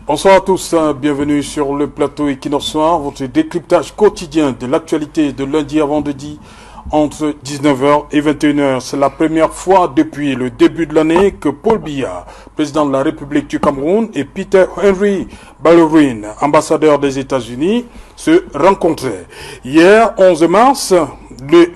Bonsoir à tous, bienvenue sur le plateau Equinox Soir, votre décryptage quotidien de l'actualité de lundi à vendredi entre 19h et 21h. C'est la première fois depuis le début de l'année que Paul Biya, président de la République du Cameroun, et Peter Henry Ballerin, ambassadeur des États-Unis, se rencontraient. Hier, 11 mars,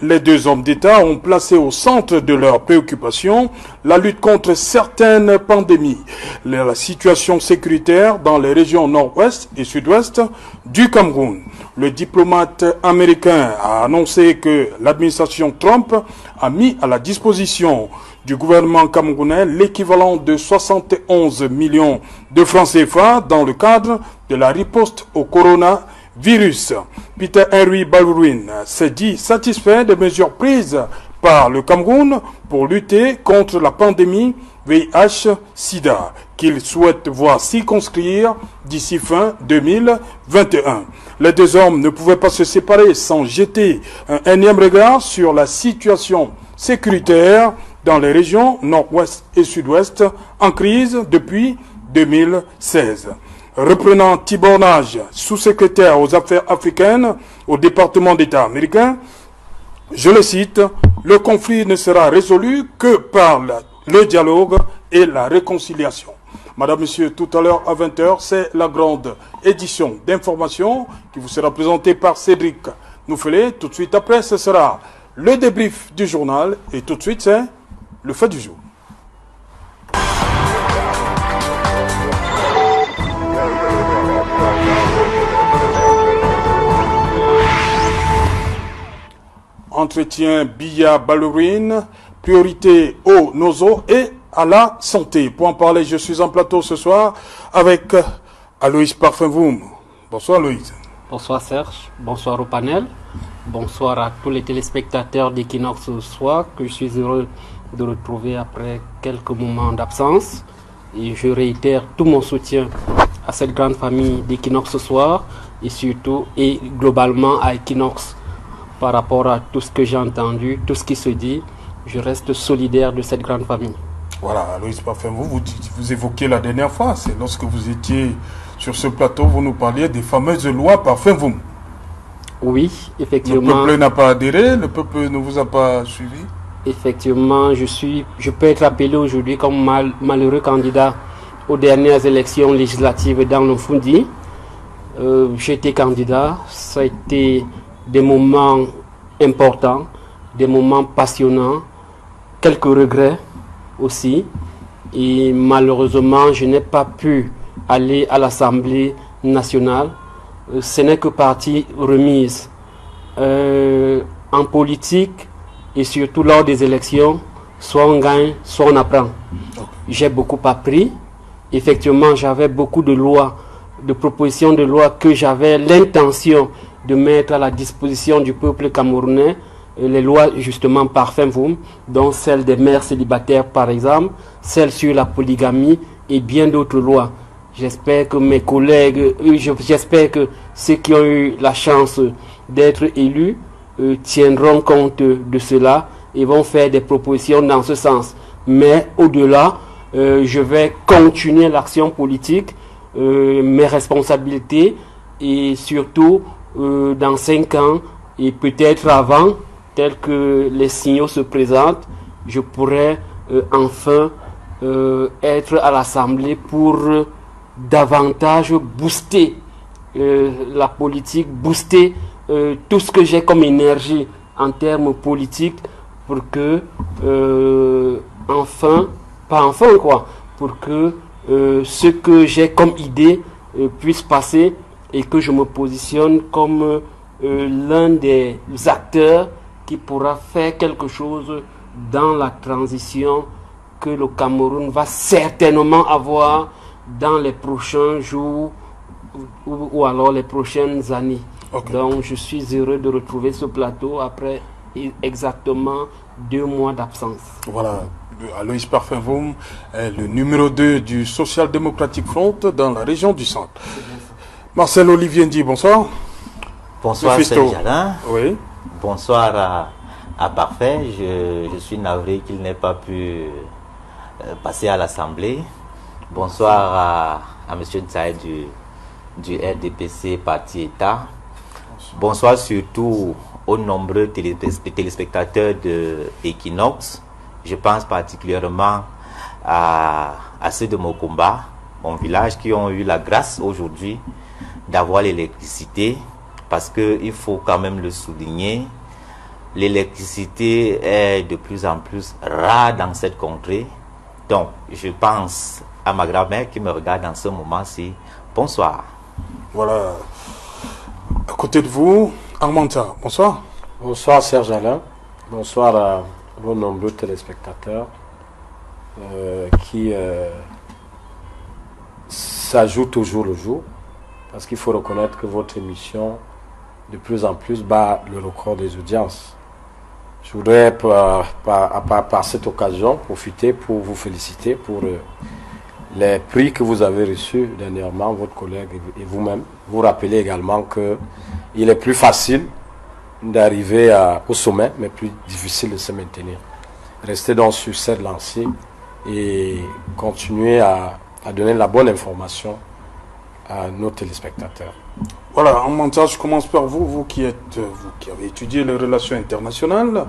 les deux hommes d'État ont placé au centre de leurs préoccupations la lutte contre certaines pandémies, la situation sécuritaire dans les régions nord-ouest et sud-ouest du Cameroun. Le diplomate américain a annoncé que l'administration Trump a mis à la disposition du gouvernement camerounais l'équivalent de 71 millions de francs CFA dans le cadre de la riposte au coronavirus. Peter Henry Ballerin s'est dit satisfait des mesures prises par le Cameroun pour lutter contre la pandémie VIH-Sida, qu'il souhaite voir circonscrire d'ici fin 2021. Les deux hommes ne pouvaient pas se séparer sans jeter un énième regard sur la situation sécuritaire dans les régions nord-ouest et sud-ouest en crise depuis 2016. Reprenant Tibor Nage, sous-secrétaire aux affaires africaines au département d'État américain, je le cite, « Le conflit ne sera résolu que par le dialogue et la réconciliation ». Madame, Monsieur, tout à l'heure à 20h, c'est la grande édition d'information qui vous sera présentée par Cédric Nouffelé. Tout de suite après, ce sera le débrief du journal et tout de suite, c'est le fait du jour. Entretien Biya Ballerin, priorité au nozo et à la santé. Pour en parler, je suis en plateau ce soir avec Aloïs Parfenvoum. Bonsoir Aloïs. Bonsoir Serge, bonsoir au panel, bonsoir à tous les téléspectateurs d'Equinox ce soir que je suis heureux de retrouver après quelques moments d'absence. Et je réitère tout mon soutien à cette grande famille d'Equinox ce soir et surtout et globalement à Equinox. Par rapport à tout ce que j'ai entendu, tout ce qui se dit, je reste solidaire de cette grande famille. Voilà, Aloïs Parfenvoum, vous évoquiez la dernière fois, c'est lorsque vous étiez sur ce plateau, vous nous parliez des fameuses lois Parfenvoum. Oui, effectivement. Le peuple n'a pas adhéré, le peuple ne vous a pas suivi. Effectivement, je peux être appelé aujourd'hui comme malheureux candidat aux dernières élections législatives dans le Fundi. J'ai été candidat, ça a été des moments importants, des moments passionnants, quelques regrets aussi. Et malheureusement, je n'ai pas pu aller à l'Assemblée nationale. Ce n'est que partie remise. En politique et surtout lors des élections, soit on gagne, soit on apprend. J'ai beaucoup appris. Effectivement, j'avais beaucoup de lois, de propositions de loi que j'avais l'intention de mettre à la disposition du peuple camerounais, les lois justement Parfenvoum, dont celle des mères célibataires par exemple, celle sur la polygamie et bien d'autres lois. J'espère que mes collègues, j'espère que ceux qui ont eu la chance d'être élus tiendront compte de cela et vont faire des propositions dans ce sens. Mais au-delà, je vais continuer l'action politique, mes responsabilités et surtout dans 5 ans et peut-être avant, tel que les signaux se présentent, je pourrais enfin être à l'Assemblée pour davantage booster la politique, booster tout ce que j'ai comme énergie en termes politiques pour que pour que ce que j'ai comme idée puisse passer et que je me positionne comme l'un des acteurs qui pourra faire quelque chose dans la transition que le Cameroun va certainement avoir dans les prochains jours ou alors les prochaines années. Okay. Donc je suis heureux de retrouver ce plateau après exactement 2 mois d'absence. Voilà, Aloïs Parfenvoum est le numéro 2 du Social Democratic Front dans la région du Centre. Marcel Olivier Ndi, bonsoir. Bonsoir Serge Alain. Oui. Bonsoir à Parfait. Je suis navré qu'il n'ait pas pu passer à l'Assemblée. Bonsoir à M. Nsaï du RDPC Parti État. Bonsoir surtout aux nombreux téléspectateurs de Equinox. Je pense particulièrement à ceux de Mokumba, mon village, qui ont eu la grâce aujourd'hui d'avoir l'électricité, parce qu'il faut quand même le souligner, l'électricité est de plus en plus rare dans cette contrée. Donc, je pense à ma grand-mère qui me regarde en ce moment-ci. Bonsoir. Voilà. À côté de vous, Armanta, bonsoir. Bonsoir Serge Alain. Bonsoir à vos nombreux téléspectateurs qui s'ajoutent au jour le jour. Parce qu'il faut reconnaître que votre émission, de plus en plus, bat le record des audiences. Je voudrais, par cette occasion, profiter pour vous féliciter pour les prix que vous avez reçus dernièrement, votre collègue et vous-même. Vous rappelez également qu'il est plus facile d'arriver au sommet, mais plus difficile de se maintenir. Restez donc sur cette lancée et continuez à donner la bonne information à nos téléspectateurs. Voilà, en montage, je commence par vous qui avez étudié les relations internationales.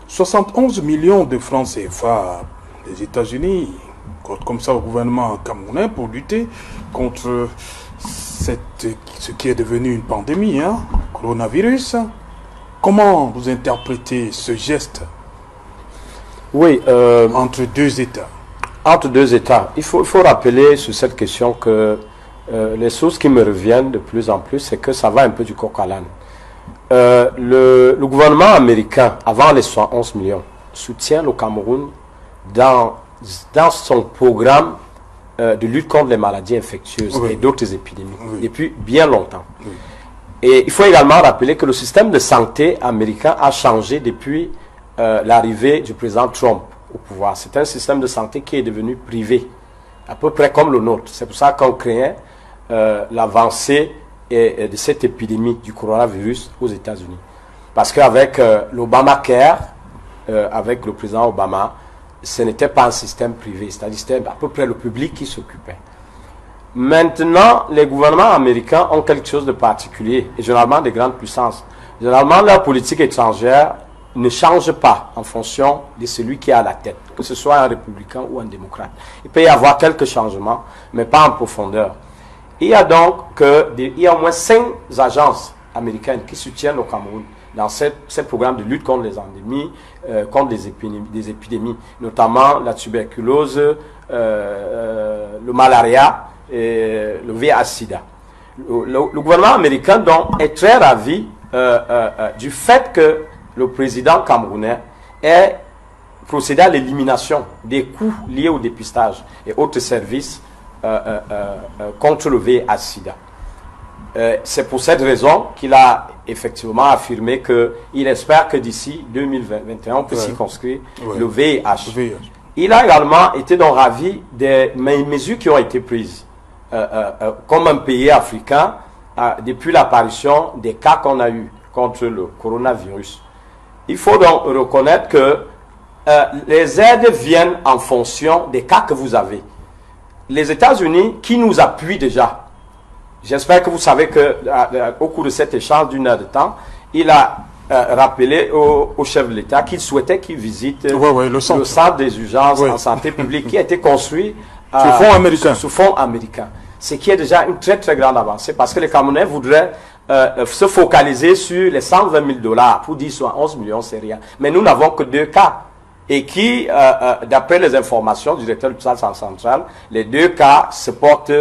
71 millions de francs CFA des États-Unis, comme ça au gouvernement camerounais pour lutter contre ce qui est devenu une pandémie, coronavirus. Comment vous interprétez ce geste entre deux États? Entre deux États, il faut rappeler sur cette question que les sources qui me reviennent de plus en plus, c'est que ça va un peu du coq à l'âne. Le gouvernement américain, avant les 71 millions, soutient le Cameroun dans son programme de lutte contre les maladies infectieuses et d'autres épidémies depuis bien longtemps. Oui. Et il faut également rappeler que le système de santé américain a changé depuis l'arrivée du président Trump au pouvoir. C'est un système de santé qui est devenu privé, à peu près comme le nôtre. C'est pour ça qu'on craignait l'avancée de cette épidémie du coronavirus aux États-Unis. Parce qu'avec l'Obamacare, avec le président Obama, ce n'était pas un système privé, c'est-à-dire c'était à peu près le public qui s'occupait. Maintenant, les gouvernements américains ont quelque chose de particulier, et généralement des grandes puissances. Généralement, leur politique étrangère ne change pas en fonction de celui qui est à la tête, que ce soit un républicain ou un démocrate. Il peut y avoir quelques changements, mais pas en profondeur. Il y a donc au moins 5 agences américaines qui soutiennent le Cameroun dans ces programmes de lutte contre les endémies, contre des épidémies, notamment la tuberculose, le malaria et le VIH-Sida. Le gouvernement américain donc est très ravi du fait que le président camerounais ait procédé à l'élimination des coûts liés au dépistage et autres services contre le VIH-Sida. C'est pour cette raison qu'il a effectivement affirmé qu'il espère que d'ici 2021, on peut circonscrire le VIH. Il a également été donc ravi des mesures qui ont été prises comme un pays africain depuis l'apparition des cas qu'on a eus contre le coronavirus. Il faut donc reconnaître que les aides viennent en fonction des cas que vous avez. Les États-Unis, qui nous appuient déjà, j'espère que vous savez qu'au cours de cet échange d'une heure de temps, il a rappelé au chef de l'État qu'il souhaitait qu'il visite le centre des urgences en santé publique qui a été construit sous fonds américains. Ce qui est déjà une très très grande avancée parce que les Camerounais voudraient se focaliser sur les 120 000 $ pour dire soit 11 millions, c'est rien. Mais nous n'avons que 2 cas. Et qui, d'après les informations du directeur de l'hôpital central, les 2 cas se portent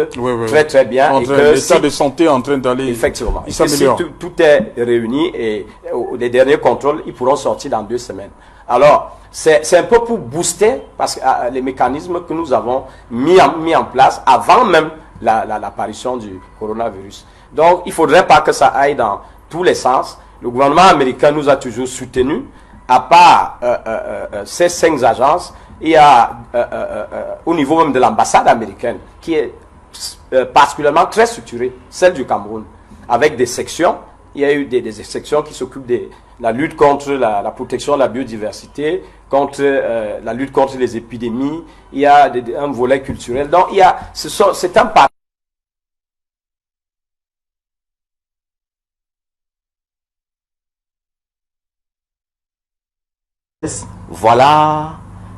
très très bien. L'état de santé est en train d'aller. Effectivement. Et si tout est réuni et les derniers contrôles, ils pourront sortir dans 2 semaines. Alors, c'est un peu pour booster parce que les mécanismes que nous avons mis en place avant même l'apparition du coronavirus. Donc, il ne faudrait pas que ça aille dans tous les sens. Le gouvernement américain nous a toujours soutenus. À part ces 5 agences, il y a au niveau même de l'ambassade américaine, qui est particulièrement très structurée, celle du Cameroun, avec des sections. Il y a eu des sections qui s'occupent de la lutte contre la protection de la biodiversité, contre la lutte contre les épidémies. Il y a un volet culturel. Donc, c'est un parti Voilà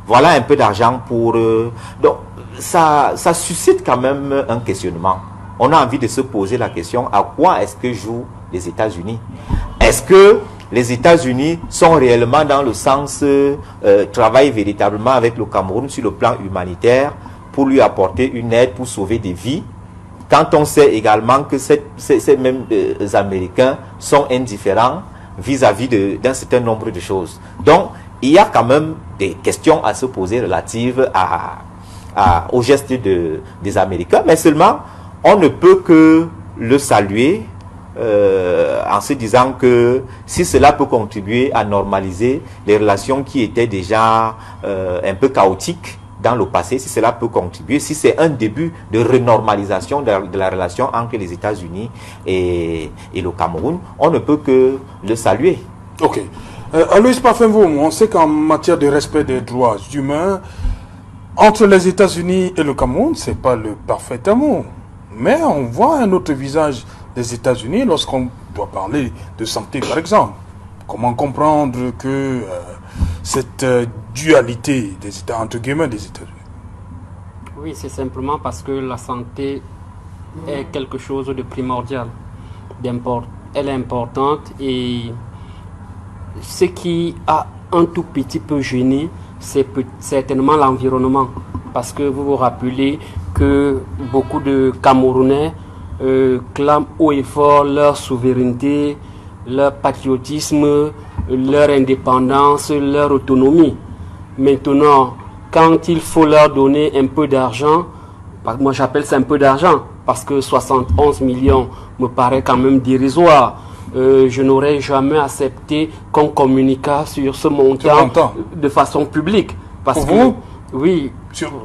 un peu d'argent pour... donc, ça suscite quand même un questionnement. On a envie de se poser la question, à quoi est-ce que jouent les États-Unis? Est-ce que les États-Unis sont réellement dans le sens, travaillent véritablement avec le Cameroun sur le plan humanitaire pour lui apporter une aide, pour sauver des vies, quand on sait également que ces mêmes Américains sont indifférents vis-à-vis d'un certain nombre de choses. Donc, il y a quand même des questions à se poser relatives au geste des Américains, mais seulement, on ne peut que le saluer en se disant que si cela peut contribuer à normaliser les relations qui étaient déjà un peu chaotiques dans le passé, si cela peut contribuer, si c'est un début de renormalisation de la relation entre les États-Unis et le Cameroun, on ne peut que le saluer. Ok. Aloïs Parfenboum, on sait qu'en matière de respect des droits humains, entre les États-Unis et le Cameroun, c'est pas le parfait amour. Mais on voit un autre visage des États-Unis lorsqu'on doit parler de santé, par exemple. Comment comprendre que cette dualité des États, entre guillemets, des États-Unis? Oui, c'est simplement parce que la santé est quelque chose de primordial, elle est importante, et ce qui a un tout petit peu gêné, c'est certainement l'environnement. Parce que vous vous rappelez que beaucoup de Camerounais clament haut et fort leur souveraineté, leur patriotisme, leur indépendance, leur autonomie. Maintenant, quand il faut leur donner un peu d'argent, moi j'appelle ça un peu d'argent, parce que 71 millions me paraît quand même dérisoire. Je n'aurais jamais accepté qu'on communique sur ce montant de façon publique. Parce pour que, vous? Oui.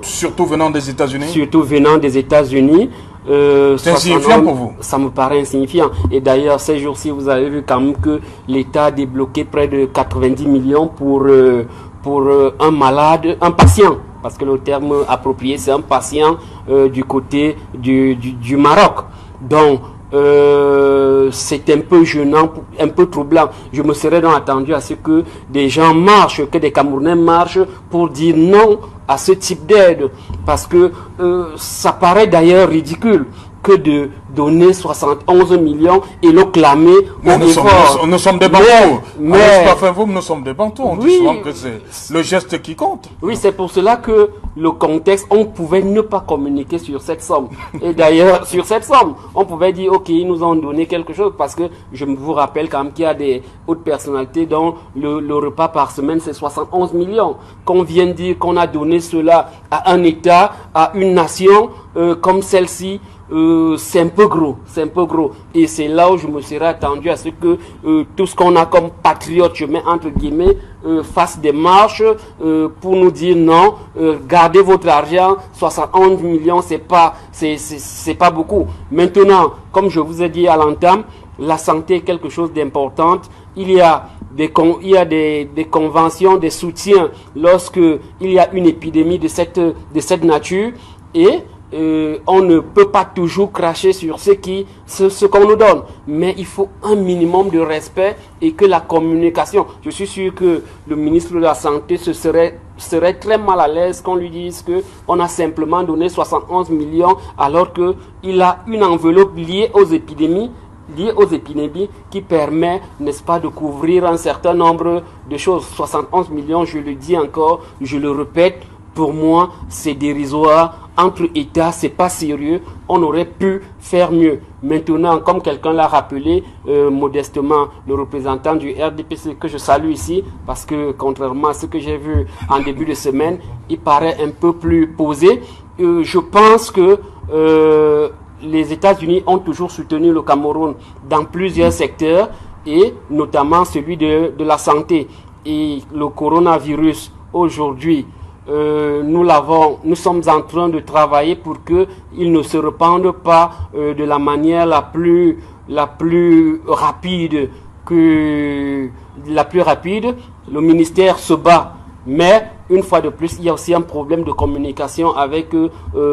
Surtout venant des États-Unis? Surtout venant des États-Unis. C'est insignifiant pour vous? Ça me paraît insignifiant. Et d'ailleurs, ces jours-ci, vous avez vu quand même que l'État a débloqué près de 90 millions pour un malade, un patient. Parce que le terme approprié, c'est un patient du côté du Maroc. Donc, c'est un peu gênant, un peu troublant. Je me serais donc attendu à ce que des gens marchent, que des Camerounais marchent pour dire non à ce type d'aide. Parce que ça paraît d'ailleurs ridicule que de donner 71 millions et le clamer au effort. Nous sommes des bantous. Nous sommes des bantous. On dit souvent que c'est le geste qui compte. Oui, c'est pour cela que le contexte, on pouvait ne pas communiquer sur cette somme. Et d'ailleurs, sur cette somme, on pouvait dire, ok, ils nous ont donné quelque chose, parce que je vous rappelle quand même qu'il y a des hautes personnalités dont le repas par semaine, c'est 71 millions. Qu'on vient dire qu'on a donné cela à un État, à une nation comme celle-ci, c'est un peu gros, et c'est là où je me serais attendu à ce que tout ce qu'on a comme patriote, je mets entre guillemets, fasse des marches pour nous dire non, gardez votre argent, 71 millions, c'est pas beaucoup. Maintenant, comme je vous ai dit à l'entame, la santé est quelque chose d'important. Il y a des conventions, des soutiens lorsque il y a une épidémie de cette nature, et on ne peut pas toujours cracher sur ce qu'on nous donne, mais il faut un minimum de respect, et que la communication, je suis sûr que le ministre de la Santé serait très mal à l'aise qu'on lui dise qu'on a simplement donné 71 millions alors qu'il a une enveloppe liée aux épidémies qui permet, n'est-ce pas, de couvrir un certain nombre de choses. 71 millions, je le dis encore, je le répète, pour moi, c'est dérisoire. Entre États, c'est pas sérieux. On aurait pu faire mieux. Maintenant, comme quelqu'un l'a rappelé modestement, le représentant du RDPC, que je salue ici, parce que contrairement à ce que j'ai vu en début de semaine, il paraît un peu plus posé. Je pense que les États-Unis ont toujours soutenu le Cameroun dans plusieurs secteurs, et notamment celui de la santé. Et le coronavirus, aujourd'hui, nous sommes en train de travailler pour qu'il ne se répande pas de la manière la plus rapide. Le ministère se bat, mais une fois de plus, il y a aussi un problème de communication avec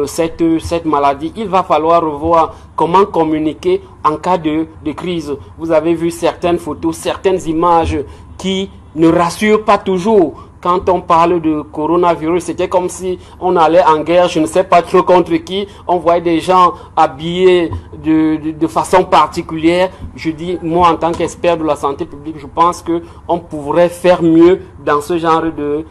cette maladie. Il va falloir revoir comment communiquer en cas de crise. Vous avez vu certaines photos, certaines images qui ne rassure pas toujours. Quand on parle de coronavirus, c'était comme si on allait en guerre, je ne sais pas trop contre qui. On voyait des gens habillés de façon particulière. Je dis, moi, en tant qu'expert de la santé publique, je pense qu'on pourrait faire mieux dans ce genre de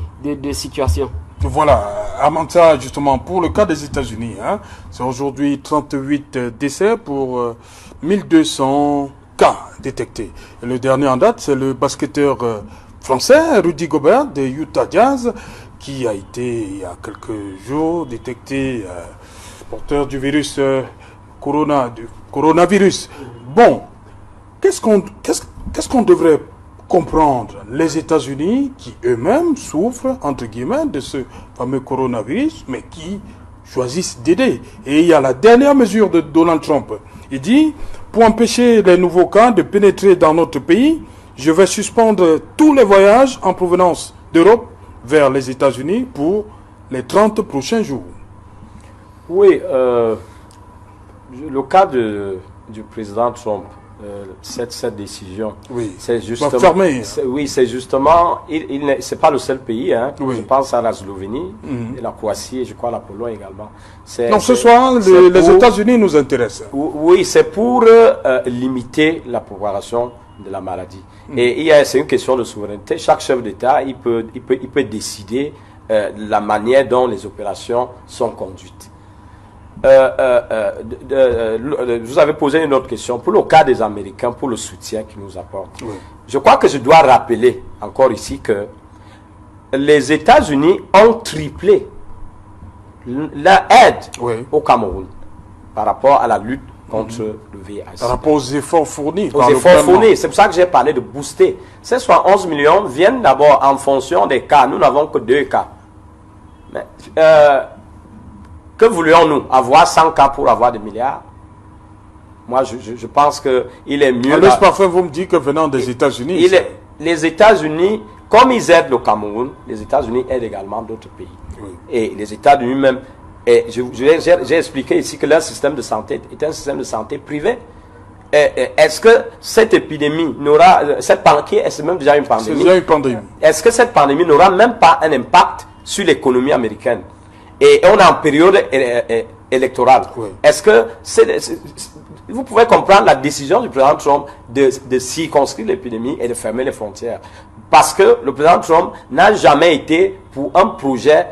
situation. Voilà, Amanta, justement, pour le cas des États-Unis, hein, c'est aujourd'hui 38 décès pour 1200 cas détectés. Et le dernier en date, c'est le basketteur français, Rudy Gobert, des Utah Jazz, qui a été, il y a quelques jours, détecté porteur du virus du coronavirus. Bon, qu'est-ce qu'on devrait comprendre? Les États-Unis, qui eux-mêmes souffrent, entre guillemets, de ce fameux coronavirus, mais qui choisissent d'aider. Et il y a la dernière mesure de Donald Trump. Il dit, pour empêcher les nouveaux cas de pénétrer dans notre pays, je vais suspendre tous les voyages en provenance d'Europe vers les États-Unis pour les 30 prochains jours. Oui, le cas du président Trump, cette décision, Oui, c'est justement, c'est justement, c'est pas le seul pays, hein. Oui. Je pense à la Slovénie, et la Croatie, et je crois la Pologne également. Donc ce soir, les États-Unis nous intéressent. Oui, c'est pour limiter la propagation de la maladie. Et c'est une question de souveraineté. Chaque chef d'État, il peut décider la manière dont les opérations sont conduites. Vous avez posé une autre question. Pour le cas des Américains, pour le soutien qu'ils nous apportent, oui. Je crois que je dois rappeler encore ici que les États-Unis ont triplé leur aide au Cameroun par rapport à la lutte contre le VIH. Par rapport aux efforts fournis. C'est pour ça que j'ai parlé de booster. Ces 11 millions viennent d'abord en fonction des cas. Nous n'avons que 2 cas. Mais, que voulions-nous? Avoir 100 cas pour avoir des milliards? Moi, je pense qu'il est mieux... Alors, parfois, vous me dites que venant des États-Unis... Les États-Unis, comme ils aident le Cameroun, les États-Unis aident également d'autres pays. Oui. Et les États-Unis même... J'ai expliqué ici que leur système de santé est un système de santé privé. Est-ce que cette épidémie n'aura... C'est même déjà une pandémie. C'est déjà une pandémie. Est-ce que cette pandémie n'aura même pas un impact sur l'économie américaine? Et on est en période électorale. Oui. Est-ce que... vous pouvez comprendre la décision du président Trump de circonscrire l'épidémie et de fermer les frontières. Parce que le président Trump n'a jamais été pour un projet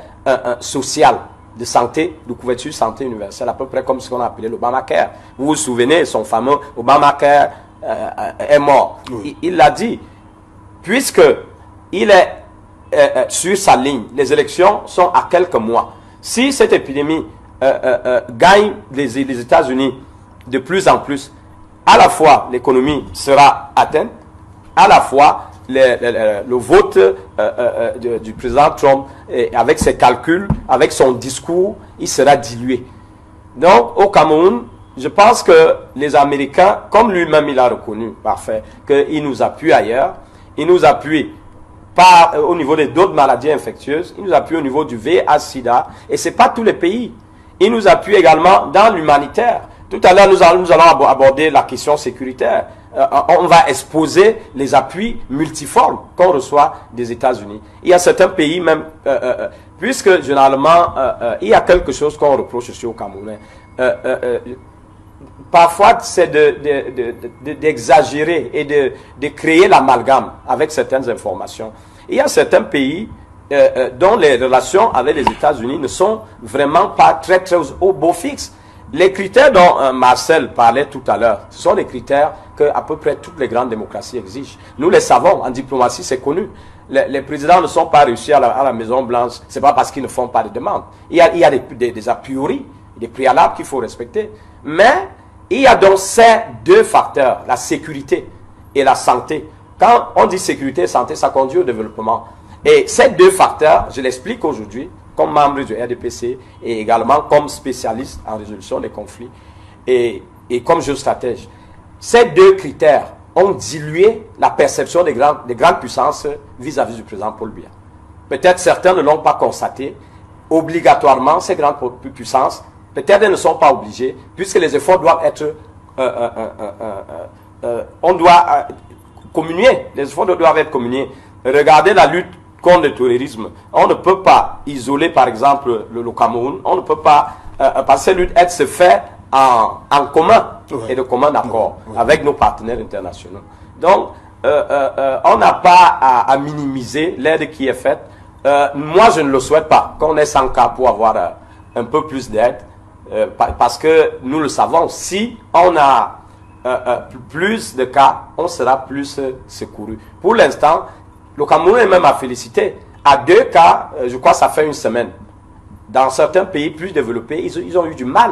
social de santé, de couverture santé universelle, à peu près comme ce qu'on a appelé l'Obamacare. Vous vous souvenez, son fameux Obamacare est mort. Oui. Il l'a dit. Puisque il est sur sa ligne, les élections sont à quelques mois. Si cette épidémie gagne les États-Unis de plus en plus, à la fois l'économie sera atteinte, à la fois le vote du président Trump, avec ses calculs, avec son discours, il sera dilué. Donc, au Cameroun, je pense que les Américains, comme lui-même il a reconnu, parfait, qu'il nous appuie ailleurs, il nous appuie pas au niveau d'autres maladies infectieuses, il nous appuie au niveau du VIH-Sida, et ce n'est pas tous les pays. Il nous appuie également dans l'humanitaire. Tout à l'heure, nous allons aborder la question sécuritaire. On va exposer les appuis multiformes qu'on reçoit des États-Unis. Il y a certains pays même, puisque généralement, il y a quelque chose qu'on reproche aussi aux Camerounais. Parfois, c'est d'exagérer et de créer l'amalgame avec certaines informations. Il y a certains pays dont les relations avec les États-Unis ne sont vraiment pas très au beau fixe. Les critères dont Marcel parlait tout à l'heure, ce sont les critères que à peu près toutes les grandes démocraties exigent. Nous les savons, en diplomatie c'est connu. Les présidents ne sont pas réussis à la Maison Blanche, c'est pas parce qu'ils ne font pas de demandes. Il y a des a priori, des préalables qu'il faut respecter. Mais il y a donc ces deux facteurs, la sécurité et la santé. Quand on dit sécurité et santé, ça conduit au développement. Et ces deux facteurs, je l'explique aujourd'hui, comme membre du RDPC et également comme spécialiste en résolution des conflits et comme géostratège. Ces deux critères ont dilué la perception des grandes puissances vis-à-vis du président Paul Biya. Peut-être certains ne l'ont pas constaté. Obligatoirement, ces grandes puissances, peut-être elles ne sont pas obligées, puisque les efforts doivent être... on doit communier, les efforts doivent être communiés. regardez la lutte contre le terrorisme. On ne peut pas isoler, par exemple, le Cameroun. On ne peut pas, parce que cette lutte, elle se fait en commun et de commun accord avec nos partenaires internationaux. Donc, on n'a pas à minimiser l'aide qui est faite. Moi, je ne le souhaite pas, qu'on ait 100 cas pour avoir un peu plus d'aide, parce que nous le savons, si on a plus de cas, on sera plus secouru. Pour l'instant, le Cameroun est même à féliciter. À 2 cas, je crois que ça fait une semaine. Dans certains pays plus développés, ils ont eu du mal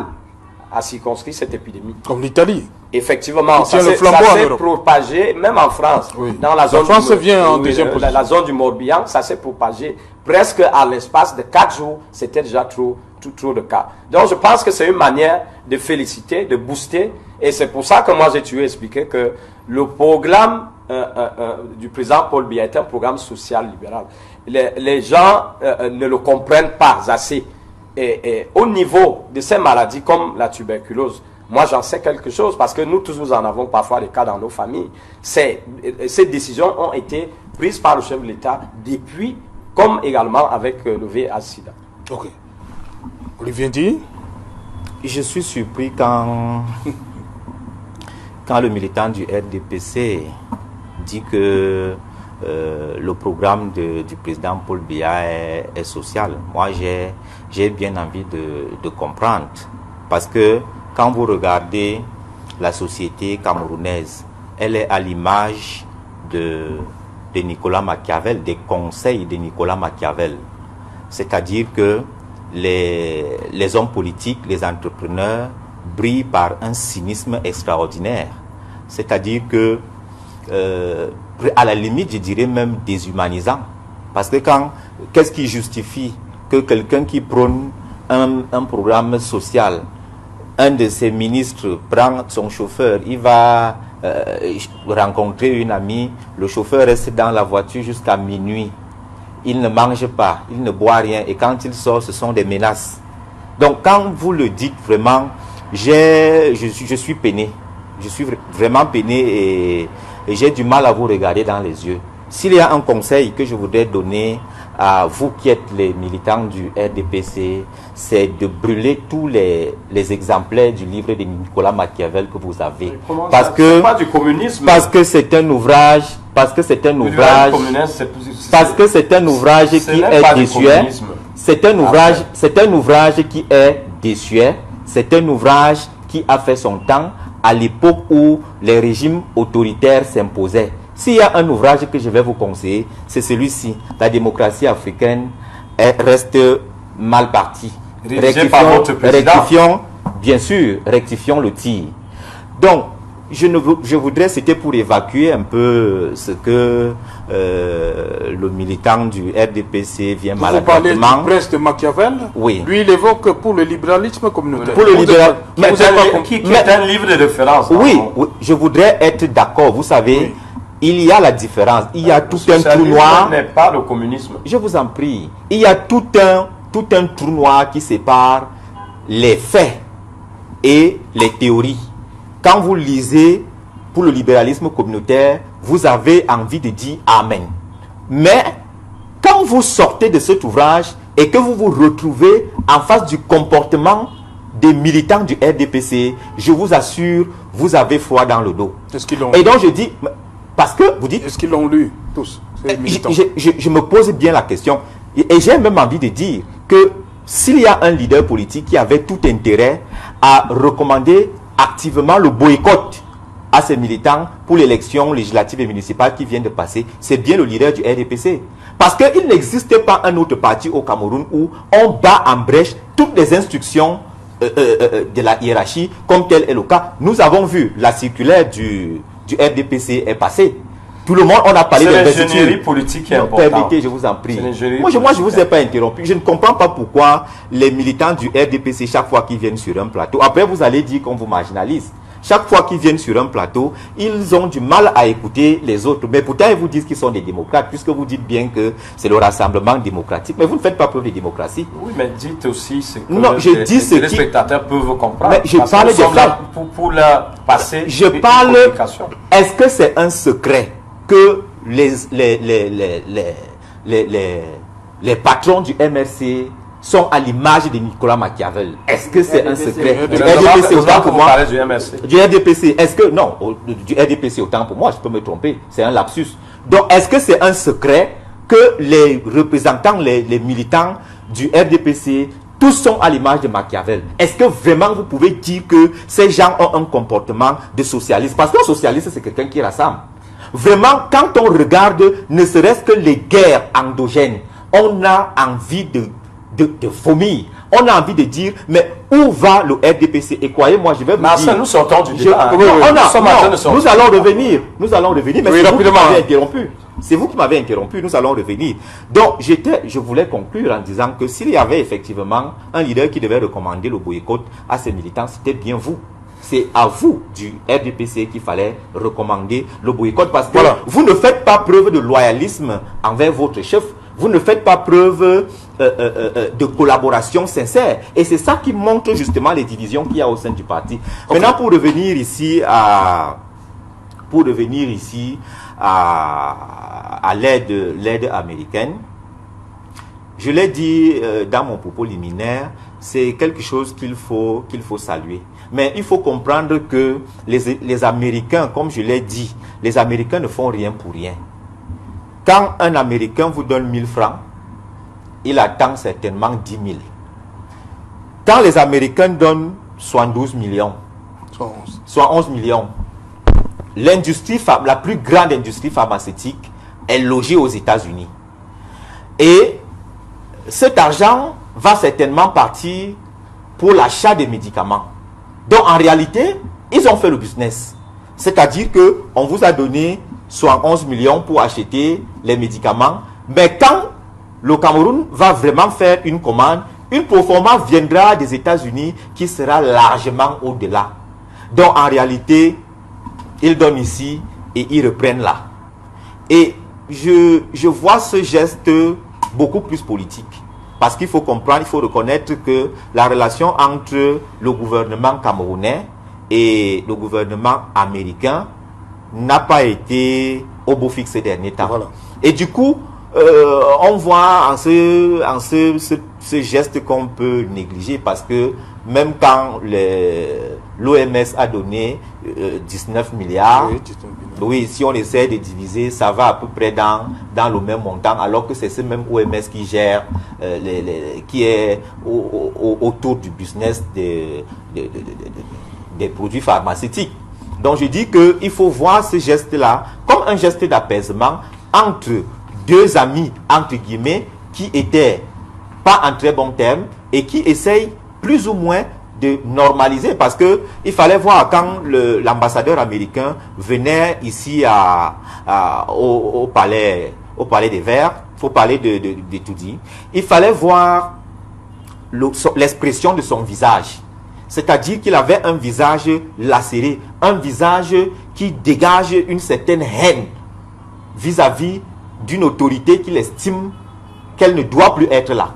à circonscrire cette épidémie. Comme l'Italie. Effectivement, ça s'est propagé, même en France. Oui. Dans la zone la zone du Morbihan, ça s'est propagé presque à l'espace de 4 jours. C'était déjà trop de cas. Donc je pense que c'est une manière de féliciter, de booster. Et c'est pour ça que moi j'ai tué expliquer que le programme du président Paul Biya est un programme social libéral. Les gens ne le comprennent pas assez. Et au niveau de ces maladies comme la tuberculose, moi j'en sais quelque chose parce que nous tous nous en avons parfois des cas dans nos familles. Ces décisions ont été prises par le chef de l'État depuis, comme également avec le VIH-Sida. Ok. Olivier Ndi? Je suis surpris quand le militant du RDPC dit que le programme du président Paul Biya est social. Moi, j'ai bien envie de comprendre. Parce que quand vous regardez la société camerounaise, elle est à l'image de Nicolas Machiavel, des conseils de Nicolas Machiavel. C'est-à-dire que les hommes politiques, les entrepreneurs brillent par un cynisme extraordinaire. C'est-à-dire que à la limite, je dirais même déshumanisant. Parce que qu'est-ce qui justifie que quelqu'un qui prône un programme social, un de ses ministres prend son chauffeur, il va rencontrer une amie, le chauffeur reste dans la voiture jusqu'à minuit, il ne mange pas, il ne boit rien, et quand il sort, ce sont des menaces. Donc quand vous le dites vraiment, je suis peiné, je suis vraiment peiné et j'ai du mal à vous regarder dans les yeux. S'il y a un conseil que je voudrais donner à vous qui êtes les militants du RDPC, c'est de brûler tous les exemplaires du livre de Nicolas Machiavel que vous avez. Parce que pas du communisme. Parce que c'est un ouvrage, qui est désuet. C'est un ouvrage qui est désuet. C'est un ouvrage qui a fait son temps à l'époque où les régimes autoritaires s'imposaient. S'il y a un ouvrage que je vais vous conseiller, c'est celui-ci. La démocratie africaine reste mal partie. Rectifions, bien sûr, rectifions le tir. Donc, je voudrais, c'était pour évacuer un peu ce que le militant du RDPC vient maladroitement. Vous parlez du prince de Machiavel? Oui. Lui, il évoque pour le libéralisme communautaire. Pour le libéralisme. Qui est un livre de référence. Oui, je voudrais être d'accord. Vous savez, oui. Il y a la différence. Il y a tout un trou noir. N'est pas le communisme. Je vous en prie. Il y a tout un trou noir qui sépare les faits et les théories. Quand vous lisez pour le libéralisme communautaire, vous avez envie de dire Amen. Mais quand vous sortez de cet ouvrage et que vous vous retrouvez en face du comportement des militants du RDPC, je vous assure, vous avez froid dans le dos. Est-ce qu'ils l'ont Et donc je dis, parce que vous dites... Est-ce qu'ils l'ont lu tous, ces militants? Je me pose bien la question. Et j'ai même envie de dire que s'il y a un leader politique qui avait tout intérêt à recommander activement le boycott à ces militants pour l'élection législative et municipale qui vient de passer, c'est bien le leader du RDPC. Parce qu'il n'existe pas un autre parti au Cameroun où on bat en brèche toutes les instructions de la hiérarchie, comme tel est le cas. Nous avons vu la circulaire du RDPC est passée. Tout le monde, on a parlé d'investiture. C'est l'ingénierie politique qui est importante. Permettez, je vous en prie. Moi, je ne vous ai pas interrompu. Je ne comprends pas pourquoi les militants du RDPC, chaque fois qu'ils viennent sur un plateau, après vous allez dire qu'on vous marginalise. Chaque fois qu'ils viennent sur un plateau, ils ont du mal à écouter les autres. Mais pourtant, ils vous disent qu'ils sont des démocrates, puisque vous dites bien que c'est le rassemblement démocratique. Mais vous ne faites pas preuve de démocratie. Oui, mais dites aussi ce que les spectateurs peuvent comprendre. Mais je parle des faits. Pour leur passer. Je parle. Est-ce que c'est un secret que les patrons du MRC sont à l'image de Nicolas Machiavel. Est-ce que c'est un secret? Du RDPC, autant pour moi. Du RDPC, est-ce que... Non, du RDPC, autant pour moi, je peux me tromper. C'est un lapsus. Donc, est-ce que c'est un secret que les représentants, les militants du RDPC, tous sont à l'image de Machiavel? Est-ce que vraiment vous pouvez dire que ces gens ont un comportement de socialiste? Parce qu'un socialiste, c'est quelqu'un qui rassemble. Vraiment, quand on regarde, ne serait-ce que les guerres endogènes, on a envie de vomir. On a envie de dire, mais où va le RDPC? Et croyez-moi, je vais vous dire... nous sortons du débat. Nous allons revenir. Nous allons revenir. Mais oui, c'est vous qui m'avez interrompu. C'est vous qui m'avez interrompu. Nous allons revenir. Donc, je voulais conclure en disant que s'il y avait effectivement un leader qui devait recommander le boycott à ses militants, c'était bien vous. C'est à vous du RDPC qu'il fallait recommander le boycott parce que vous ne faites pas preuve de loyalisme envers votre chef. Vous ne faites pas preuve de collaboration sincère. Et c'est ça qui montre justement les divisions qu'il y a au sein du parti. Maintenant, pour revenir ici à l'aide américaine, je l'ai dit dans mon propos liminaire, c'est quelque chose qu'il faut saluer. Mais il faut comprendre que les Américains, comme je l'ai dit, les Américains ne font rien pour rien. Quand un Américain vous donne 1000 francs, il attend certainement 10 000. Quand les Américains donnent 72 millions, soit 11 millions, la plus grande industrie pharmaceutique est logée aux États-Unis. Et cet argent va certainement partir pour l'achat des médicaments. Donc en réalité, ils ont fait le business. C'est-à-dire qu'on vous a donné soit 11 millions pour acheter les médicaments. Mais quand le Cameroun va vraiment faire une commande, une proforma viendra des États-Unis qui sera largement au-delà. Donc en réalité, ils donnent ici et ils reprennent là. Et je vois ce geste beaucoup plus politique. Parce qu'il faut comprendre, il faut reconnaître que la relation entre le gouvernement camerounais et le gouvernement américain n'a pas été au beau fixe ces derniers temps. Voilà. Et du coup, on voit en ce geste qu'on peut négliger parce que même quand l'OMS a donné 19 milliards, oui, si on essaie de diviser, ça va à peu près dans le même montant, alors que c'est ce même OMS qui gère, qui est autour du business des produits pharmaceutiques. Donc je dis qu'il faut voir ce geste-là comme un geste d'apaisement entre deux amis, entre guillemets, qui étaient pas en très bon terme et qui essayent plus ou moins de normaliser. Parce que il fallait voir quand l'ambassadeur américain venait ici au palais des Verts, au palais de Toudi, il fallait voir l'expression de son visage. C'est-à-dire qu'il avait un visage lacéré, un visage qui dégage une certaine haine vis-à-vis d'une autorité qu'il estime qu'elle ne doit plus être là.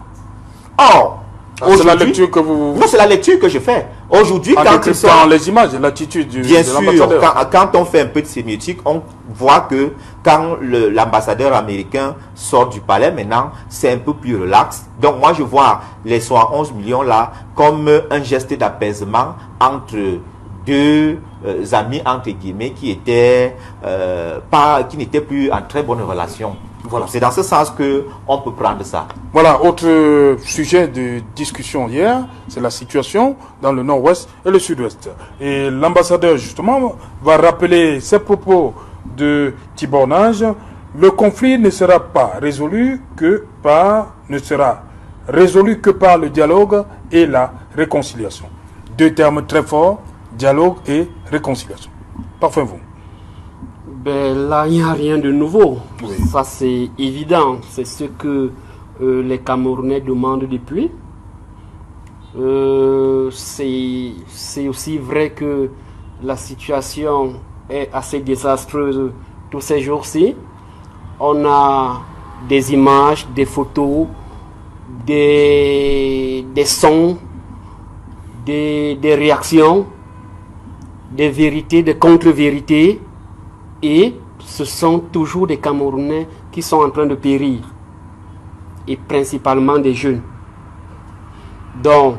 Or, c'est la lecture que vous... Non, c'est la lecture que je fais. Aujourd'hui, quand ils sont... les images, l'attitude de l'ambassadeur. Bien sûr, quand on fait un peu de sémiotique, on voit que quand l'ambassadeur américain sort du palais, maintenant, c'est un peu plus relax. Donc, moi, je vois les 71 millions là comme un geste d'apaisement entre deux amis, entre guillemets, qui n'étaient plus en très bonne relation. Voilà. C'est dans ce sens qu'on peut prendre ça. Voilà, autre sujet de discussion hier, c'est la situation dans le nord-ouest et le sud-ouest. Et l'ambassadeur, justement, va rappeler ses propos de Tibornage. Le conflit ne sera résolu que par le dialogue et la réconciliation. Deux termes très forts, dialogue et réconciliation. Parfait, vous. Ben là, il n'y a rien de nouveau. Oui. Ça, c'est évident. C'est ce que les Camerounais demandent depuis. C'est aussi vrai que la situation est assez désastreuse tous ces jours-ci. On a des images, des photos, des sons, des réactions, des vérités, des contre-vérités. Et ce sont toujours des Camerounais qui sont en train de périr, et principalement des jeunes. Donc,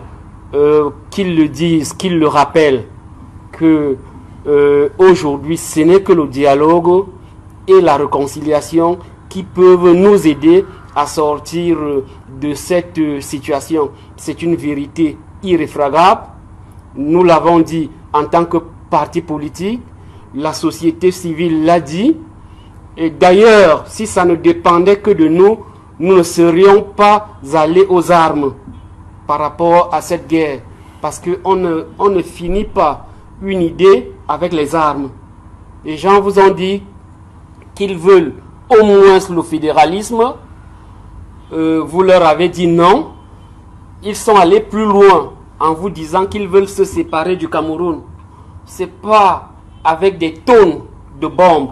qu'ils le disent, qu'ils le rappellent, que aujourd'hui, ce n'est que le dialogue et la réconciliation qui peuvent nous aider à sortir de cette situation. C'est une vérité irréfragable. Nous l'avons dit en tant que parti politique, la société civile l'a dit. Et d'ailleurs, si ça ne dépendait que de nous, nous ne serions pas allés aux armes par rapport à cette guerre. Parce qu'on ne finit pas une idée avec les armes. Les gens vous ont dit qu'ils veulent au moins le fédéralisme. Vous leur avez dit non. Ils sont allés plus loin en vous disant qu'ils veulent se séparer du Cameroun. Ce n'est pas avec des tonnes de bombes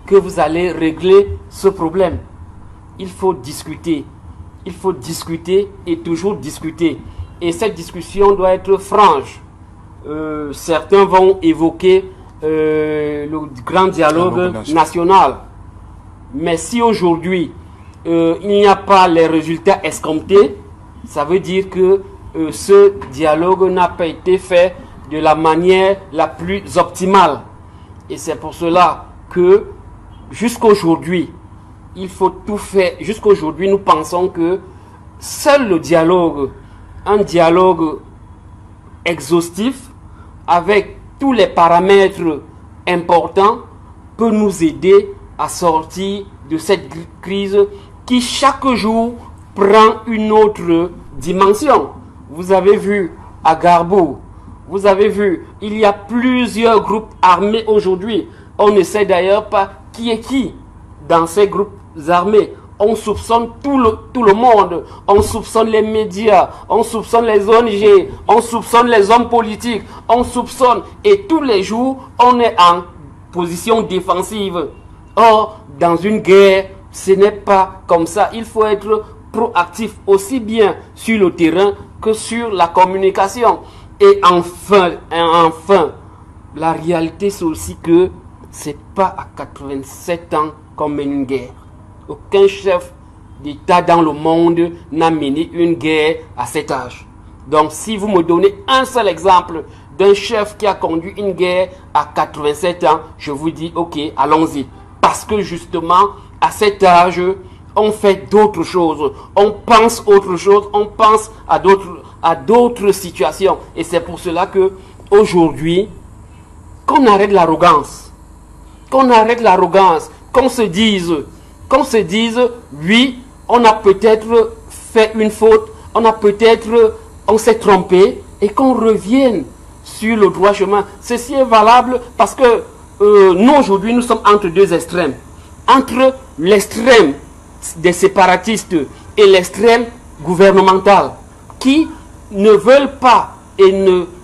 que vous allez régler ce problème. Il faut discuter. Il faut discuter et toujours discuter. Et cette discussion doit être franche. Certains vont évoquer le grand dialogue national. Mais si aujourd'hui, il n'y a pas les résultats escomptés, ça veut dire que ce dialogue n'a pas été fait de la manière la plus optimale. Et c'est pour cela que jusqu'aujourd'hui, il faut tout faire. Jusqu'aujourd'hui, nous pensons que seul le dialogue, un dialogue exhaustif, avec tous les paramètres importants, peut nous aider à sortir de cette crise qui chaque jour prend une autre dimension. Vous avez vu à Garbou, vous avez vu, il y a plusieurs groupes armés aujourd'hui. On ne sait d'ailleurs pas qui est qui dans ces groupes armés. On soupçonne tout le monde. On soupçonne les médias, on soupçonne les ONG, on soupçonne les hommes politiques, on soupçonne. Et tous les jours, on est en position défensive. Or, dans une guerre, ce n'est pas comme ça. Il faut être proactif aussi bien sur le terrain que sur la communication. Et enfin, la réalité c'est aussi que c'est pas à 87 ans qu'on mène une guerre. Aucun chef d'État dans le monde n'a mené une guerre à cet âge. Donc si vous me donnez un seul exemple d'un chef qui a conduit une guerre à 87 ans, je vous dis ok, allons-y. Parce que justement, à cet âge, on fait d'autres choses, on pense autre chose, on pense à d'autres situations. Et c'est pour cela que aujourd'hui, qu'on arrête l'arrogance, qu'on se dise, oui, on a peut-être fait une faute, on s'est trompé, et qu'on revienne sur le droit chemin. Ceci est valable parce que nous aujourd'hui, nous sommes entre deux extrêmes, entre l'extrême des séparatistes et l'extrême gouvernemental qui ne veulent pas et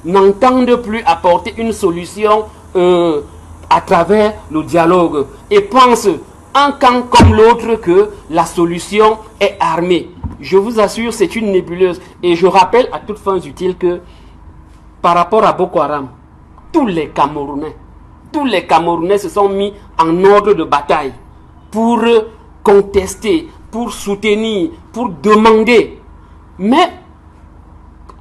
n'entendent plus apporter une solution à travers le dialogue et pensent un camp comme l'autre que la solution est armée. Je vous assure, c'est une nébuleuse. Et je rappelle à toutes fins utiles que par rapport à Boko Haram, tous les Camerounais se sont mis en ordre de bataille pour contester, pour soutenir, pour demander. Mais,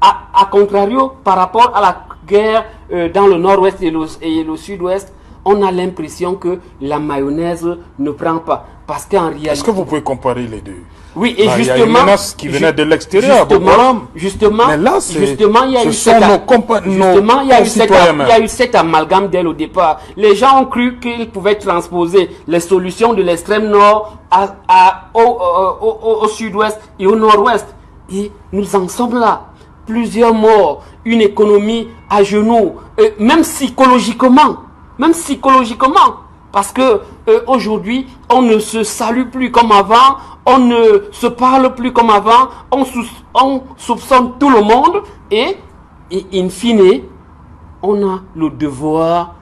à contrario, par rapport à la guerre dans le nord-ouest et le sud-ouest, on a l'impression que la mayonnaise ne prend pas. Parce qu'en réalité... Est-ce que vous pouvez comparer les deux? Oui, et justement... Il y a une menace qui venait de l'extérieur. Justement, mais là, il y a eu cet amalgame dès le départ. Les gens ont cru qu'ils pouvaient transposer les solutions de l'extrême nord au sud-ouest et au nord-ouest. Et nous en sommes là. Plusieurs morts, une économie à genoux, même psychologiquement. Parce que aujourd'hui, on ne se salue plus comme avant, on ne se parle plus comme avant, on soupçonne tout le monde et in fine, on a le devoir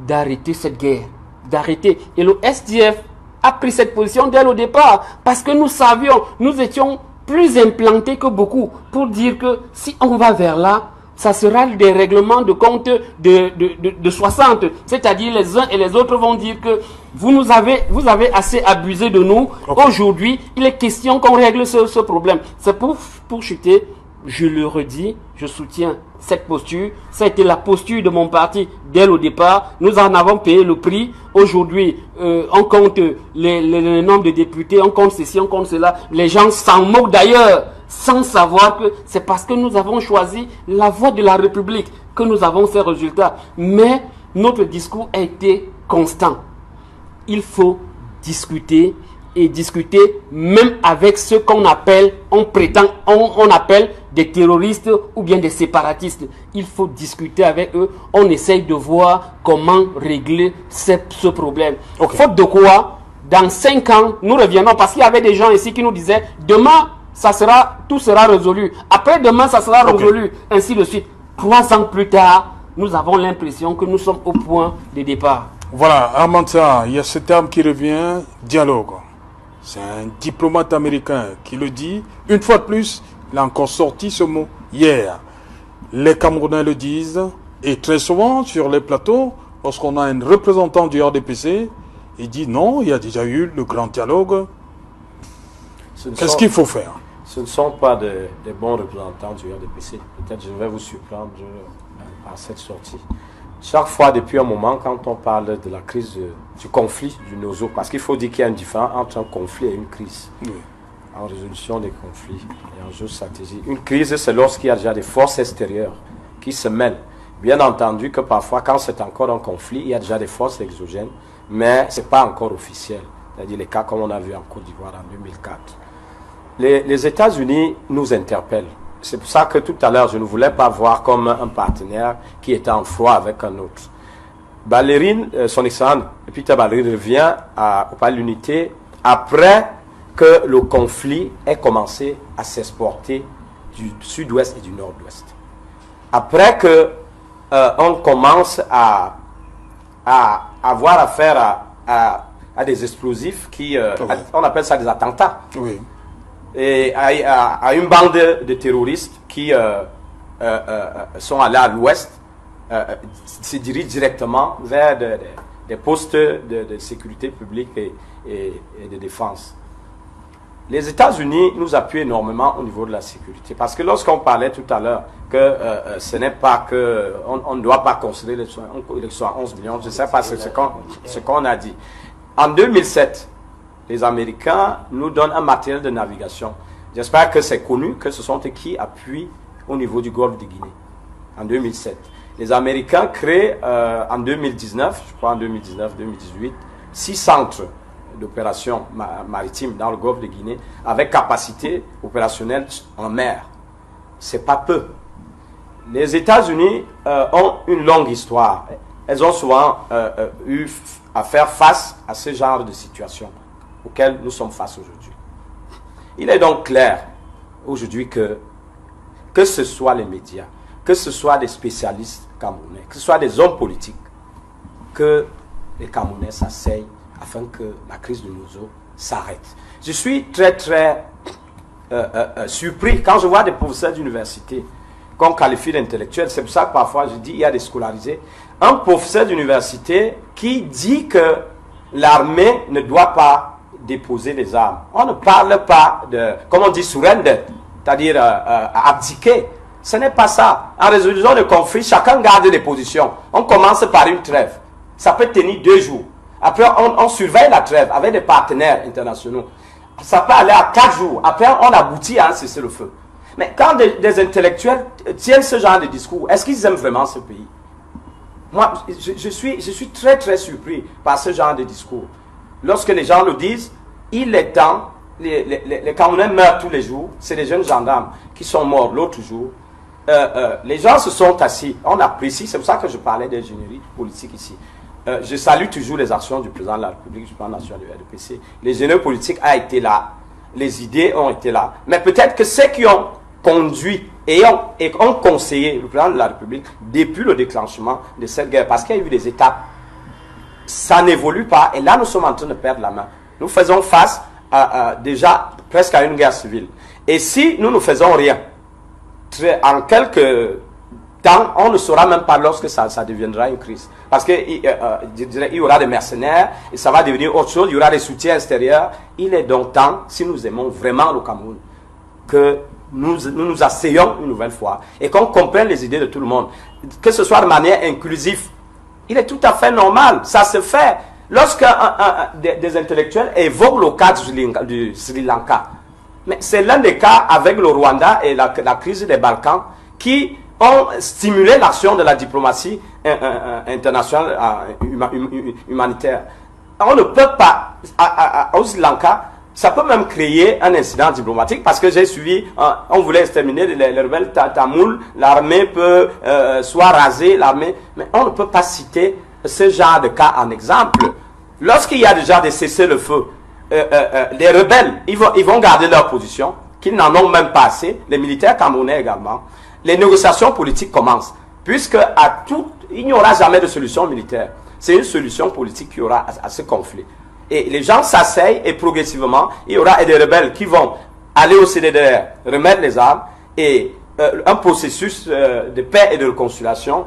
d'arrêter cette guerre, d'arrêter. Et le SDF a pris cette position dès le départ parce que nous étions plus implantés que beaucoup pour dire que si on va vers là, ça sera des règlements de compte de 60. C'est-à-dire les uns et les autres vont dire que vous avez assez abusé de nous. Okay. Aujourd'hui, il est question qu'on règle ce problème. C'est pour chuter, je le redis, je soutiens cette posture. Ça a été la posture de mon parti dès le départ. Nous en avons payé le prix. Aujourd'hui, on compte le nombre de députés, on compte ceci, on compte cela. Les gens s'en moquent d'ailleurs, sans savoir que c'est parce que nous avons choisi la voie de la République que nous avons ces résultats. Mais notre discours a été constant. Il faut discuter et discuter même avec ceux qu'on appelle, on appelle des terroristes ou bien des séparatistes. Il faut discuter avec eux. On essaye de voir comment régler ce problème. Okay. Faute de quoi, dans 5 ans, nous reviendrons parce qu'il y avait des gens ici qui nous disaient demain, tout sera résolu. Après demain, ça sera résolu. Ainsi de suite. 3 ans plus tard, nous avons l'impression que nous sommes au point de départ. Voilà, Armanta, il y a ce terme qui revient, dialogue. C'est un diplomate américain qui le dit. Une fois de plus, il a encore sorti ce mot hier. Les Camerounais le disent. Et très souvent, sur les plateaux, lorsqu'on a un représentant du RDPC, il dit non, il y a déjà eu le grand dialogue. Qu'est-ce qu'il faut faire? Ce ne sont pas des bons représentants du RDPC. Peut-être je vais vous surprendre par cette sortie. Chaque fois, depuis un moment, quand on parle de la crise du conflit du Nozo, parce qu'il faut dire qu'il y a une différence entre un conflit et une crise. Oui. En résolution des conflits et en jeu stratégique. Une crise, c'est lorsqu'il y a déjà des forces extérieures qui se mêlent. Bien entendu que parfois, quand c'est encore un conflit, il y a déjà des forces exogènes, mais ce n'est pas encore officiel. C'est-à-dire les cas comme on a vu en Côte d'Ivoire en 2004. Les États-Unis nous interpellent. C'est pour ça que tout à l'heure, je ne voulais pas voir comme un partenaire qui était en froid avec un autre. Ballerine, son excellence, Peter Ballerine revient au Palais de l'Unité après que le conflit ait commencé à s'exporter du sud-ouest et du nord-ouest. Après que on commence à avoir affaire à des explosifs qui, on appelle ça des attentats. Oui. Et à une bande de terroristes qui sont allés à l'ouest, se dirigent directement vers des postes de sécurité publique et de défense. Les États-Unis nous appuient énormément au niveau de la sécurité. Parce que lorsqu'on parlait tout à l'heure que ce n'est pas que on ne doit pas considérer les 11 millions, je ne sais pas ce qu'on a dit. En 2007, les Américains nous donnent un matériel de navigation. J'espère que c'est connu, que ce sont eux qui appuient au niveau du golfe de Guinée, en 2007. Les Américains créent en 2019, je crois en 2019-2018, 6 centres d'opération maritime dans le golfe de Guinée, avec capacité opérationnelle en mer. C'est pas peu. Les États-Unis ont une longue histoire. Elles ont souvent eu à faire face à ce genre de situation auquel nous sommes face aujourd'hui. Il est donc clair aujourd'hui que ce soit les médias, que ce soit des spécialistes camerounais, que ce soit des hommes politiques, que les Camerounais s'asseyent afin que la crise de Nozo s'arrête. Je suis très surpris quand je vois des professeurs d'université qu'on qualifie d'intellectuels. C'est pour ça que parfois je dis il y a des scolarisés. Un professeur d'université qui dit que l'armée ne doit pas déposer les armes. On ne parle pas de, comme on dit, surrender, c'est-à-dire abdiquer. Ce n'est pas ça. En résolution de conflit, chacun garde des positions. On commence par une trêve. Ça peut tenir 2 jours. Après, on surveille la trêve avec des partenaires internationaux. Ça peut aller à 4 jours. Après, on aboutit à un cessez-le-feu. Mais quand des intellectuels tiennent ce genre de discours, est-ce qu'ils aiment vraiment ce pays? Moi, je suis très surpris par ce genre de discours. Lorsque les gens le disent, il est temps, les Camerounais meurent tous les jours, c'est les jeunes gendarmes qui sont morts l'autre jour. Les gens se sont assis, on apprécie, c'est pour ça que je parlais d'ingénierie politique ici. Je salue toujours les actions du président de la République, du plan national du RDPC. L'ingénieur politique a été là, les idées ont été là, mais peut-être que ceux qui ont conduit et ont conseillé le président de la République depuis le déclenchement de cette guerre, parce qu'il y a eu des étapes, ça n'évolue pas, et là nous sommes en train de perdre la main. Nous faisons face déjà presque à une guerre civile. Et si nous ne faisons rien, en quelques temps, on ne saura même pas lorsque ça deviendra une crise. Parce que je dirais, il y aura des mercenaires, et ça va devenir autre chose, il y aura des soutiens extérieurs. Il est donc temps, si nous aimons vraiment le Cameroun, que nous asseyons une nouvelle fois et qu'on comprenne les idées de tout le monde. Que ce soit de manière inclusive, il est tout à fait normal, ça se fait. Lorsque des intellectuels évoquent le cas du Sri Lanka, mais c'est l'un des cas avec le Rwanda et la crise des Balkans qui ont stimulé l'action de la diplomatie internationale humanitaire. On ne peut pas, au Sri Lanka, ça peut même créer un incident diplomatique parce que j'ai suivi, on voulait exterminer les rebelles tamouls, l'armée peut soit raser l'armée, mais on ne peut pas citer ce genre de cas en exemple. Lorsqu'il y a déjà des cessez-le-feu, les rebelles, ils vont garder leur position, qu'ils n'en ont même pas assez, les militaires camerounais également. Les négociations politiques commencent, puisque il n'y aura jamais de solution militaire. C'est une solution politique qu'il y aura à ce conflit. Et les gens s'asseyent et progressivement, il y aura des rebelles qui vont aller au CDDR, remettre les armes, et un processus de paix et de réconciliation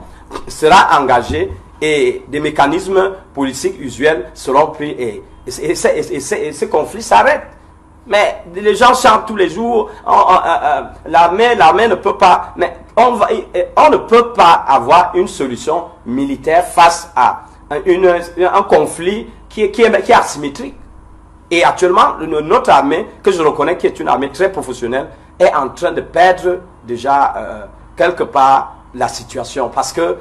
sera engagé et des mécanismes politiques usuels seront pris et ce conflit s'arrête. Mais les gens chantent tous les jours, l'armée ne peut pas, mais on ne peut pas avoir une solution militaire face à un conflit qui est asymétrique. Et actuellement, notre armée, que je reconnais qui est une armée très professionnelle, est en train de perdre déjà quelque part la situation. Parce que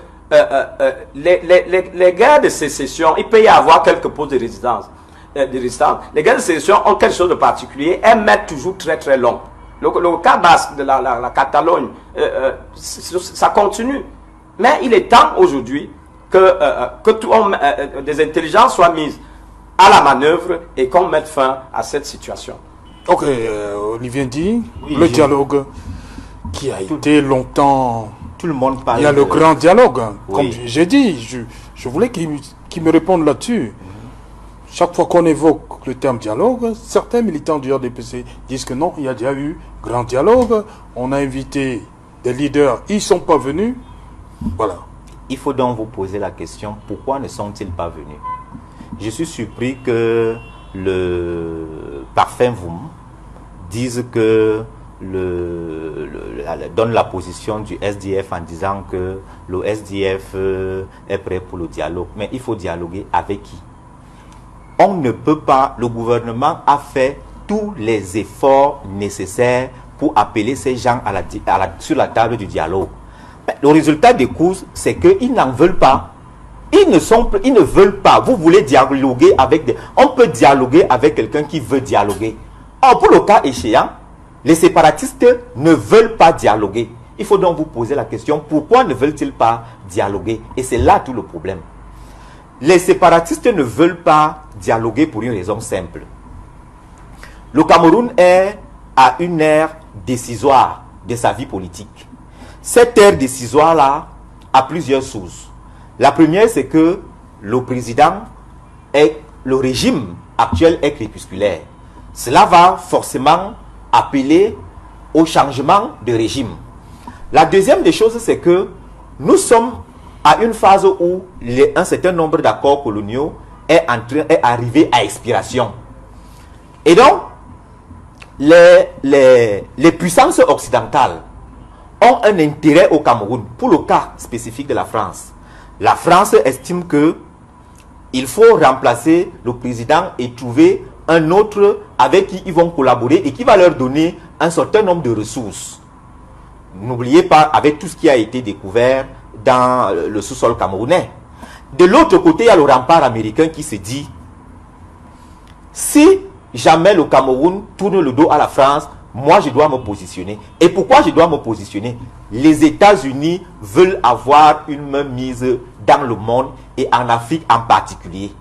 les guerres de sécession, il peut y avoir quelques postes de résistance. Les guerres de sécession ont quelque chose de particulier, elles mettent toujours très très long. Le cas basque de la Catalogne, ça continue. Mais il est temps aujourd'hui que des intelligences soient mises à la manœuvre et qu'on mette fin à cette situation. Ok, Olivier dit, oui, le dialogue qui a été longtemps... Tout le monde parle. Il y a le grand dialogue. Oui. Comme j'ai dit, je voulais qu'il me réponde là-dessus. Chaque fois qu'on évoque le terme dialogue, certains militants du RDPC disent que non, il y a déjà eu grand dialogue. On a invité des leaders, ils ne sont pas venus. Voilà. Il faut donc vous poser la question, pourquoi ne sont-ils pas venus? Je suis surpris que le Parfum Voum dise que donne la position du SDF en disant que le SDF est prêt pour le dialogue. Mais il faut dialoguer avec qui? On ne peut pas, le gouvernement a fait tous les efforts nécessaires pour appeler ces gens sur la table du dialogue. Mais le résultat des courses, c'est qu'ils n'en veulent pas. Ils ne veulent pas. Vous voulez dialoguer avec on peut dialoguer avec quelqu'un qui veut dialoguer. Or, pour le cas échéant, les séparatistes ne veulent pas dialoguer. Il faut donc vous poser la question, pourquoi ne veulent-ils pas dialoguer? Et c'est là tout le problème. Les séparatistes ne veulent pas dialoguer pour une raison simple. Le Cameroun est à une ère décisoire de sa vie politique. Cette ère décisoire-là a plusieurs sources. La première, c'est que le régime actuel est crépusculaire. Cela va forcément appeler au changement de régime. La deuxième des choses, c'est que nous sommes à une phase où un certain nombre d'accords coloniaux est arrivé à expiration. Et donc, les puissances occidentales ont un intérêt au Cameroun. Pour le cas spécifique de la France, la France estime que il faut remplacer le président et trouver un autre avec qui ils vont collaborer et qui va leur donner un certain nombre de ressources. N'oubliez pas, avec tout ce qui a été découvert dans le sous-sol camerounais. De l'autre côté, il y a le rempart américain qui se dit, si jamais le Cameroun tourne le dos à la France, moi je dois me positionner. Et pourquoi je dois me positionner? Les États-Unis veulent avoir une main mise dans le monde et en Afrique en particulier.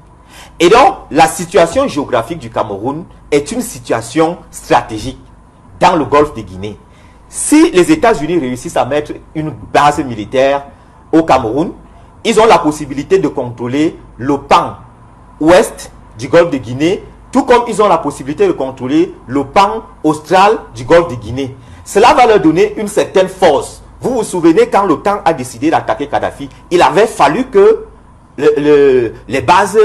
Et donc, la situation géographique du Cameroun est une situation stratégique dans le golfe de Guinée. Si les États-Unis réussissent à mettre une base militaire au Cameroun, ils ont la possibilité de contrôler le pan ouest du golfe de Guinée, tout comme ils ont la possibilité de contrôler le pan austral du golfe de Guinée. Cela va leur donner une certaine force. Vous vous souvenez quand l'OTAN a décidé d'attaquer Kadhafi, il avait fallu que les bases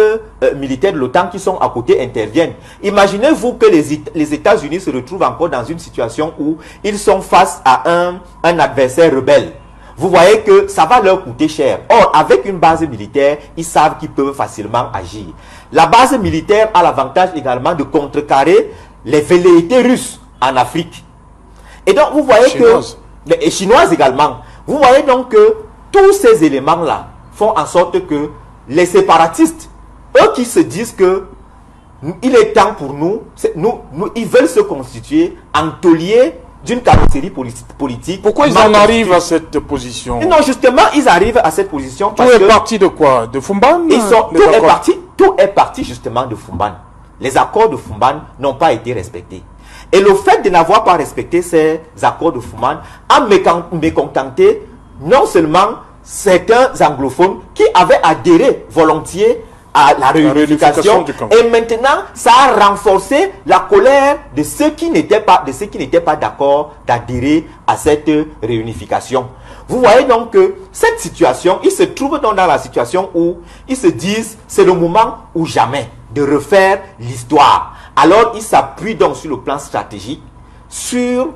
militaires de l'OTAN qui sont à côté interviennent. Imaginez-vous que les États-Unis se retrouvent encore dans une situation où ils sont face à un adversaire rebelle. Vous voyez que ça va leur coûter cher. Or, avec une base militaire, ils savent qu'ils peuvent facilement agir. La base militaire a l'avantage également de contrecarrer les velléités russes en Afrique. Et donc, vous voyez et chinoises également. Vous voyez donc que tous ces éléments-là font en sorte que les séparatistes, eux qui se disent que il est temps pour nous, ils veulent se constituer en taulier d'une carrosserie politique. Pourquoi ils en arrivent à cette position? Non, justement, ils arrivent à cette position parce tout est parti de quoi? De Fumban? Tout est parti justement de Fumban. Les accords de Fumban n'ont pas été respectés. Et le fait de n'avoir pas respecté ces accords de Fumban a mécontenté non seulement certains anglophones qui avaient adhéré volontiers à la réunification, et maintenant ça a renforcé la colère de ceux qui n'étaient pas d'accord d'adhérer à cette réunification. Vous voyez donc que cette situation, ils se trouvent donc dans la situation où ils se disent c'est le moment ou jamais de refaire l'histoire. Alors ils s'appuient donc sur le plan stratégique sur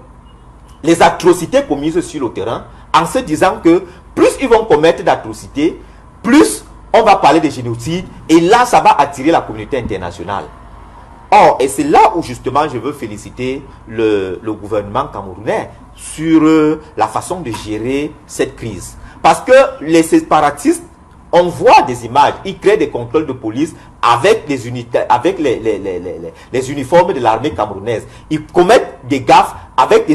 les atrocités commises sur le terrain en se disant que plus ils vont commettre d'atrocités, plus on va parler de génocide et là ça va attirer la communauté internationale. Or, et c'est là où justement je veux féliciter le gouvernement camerounais sur la façon de gérer cette crise. Parce que les séparatistes, on voit des images, ils créent des contrôles de police avec les unités, avec les uniformes de l'armée camerounaise. Ils commettent des gaffes avec des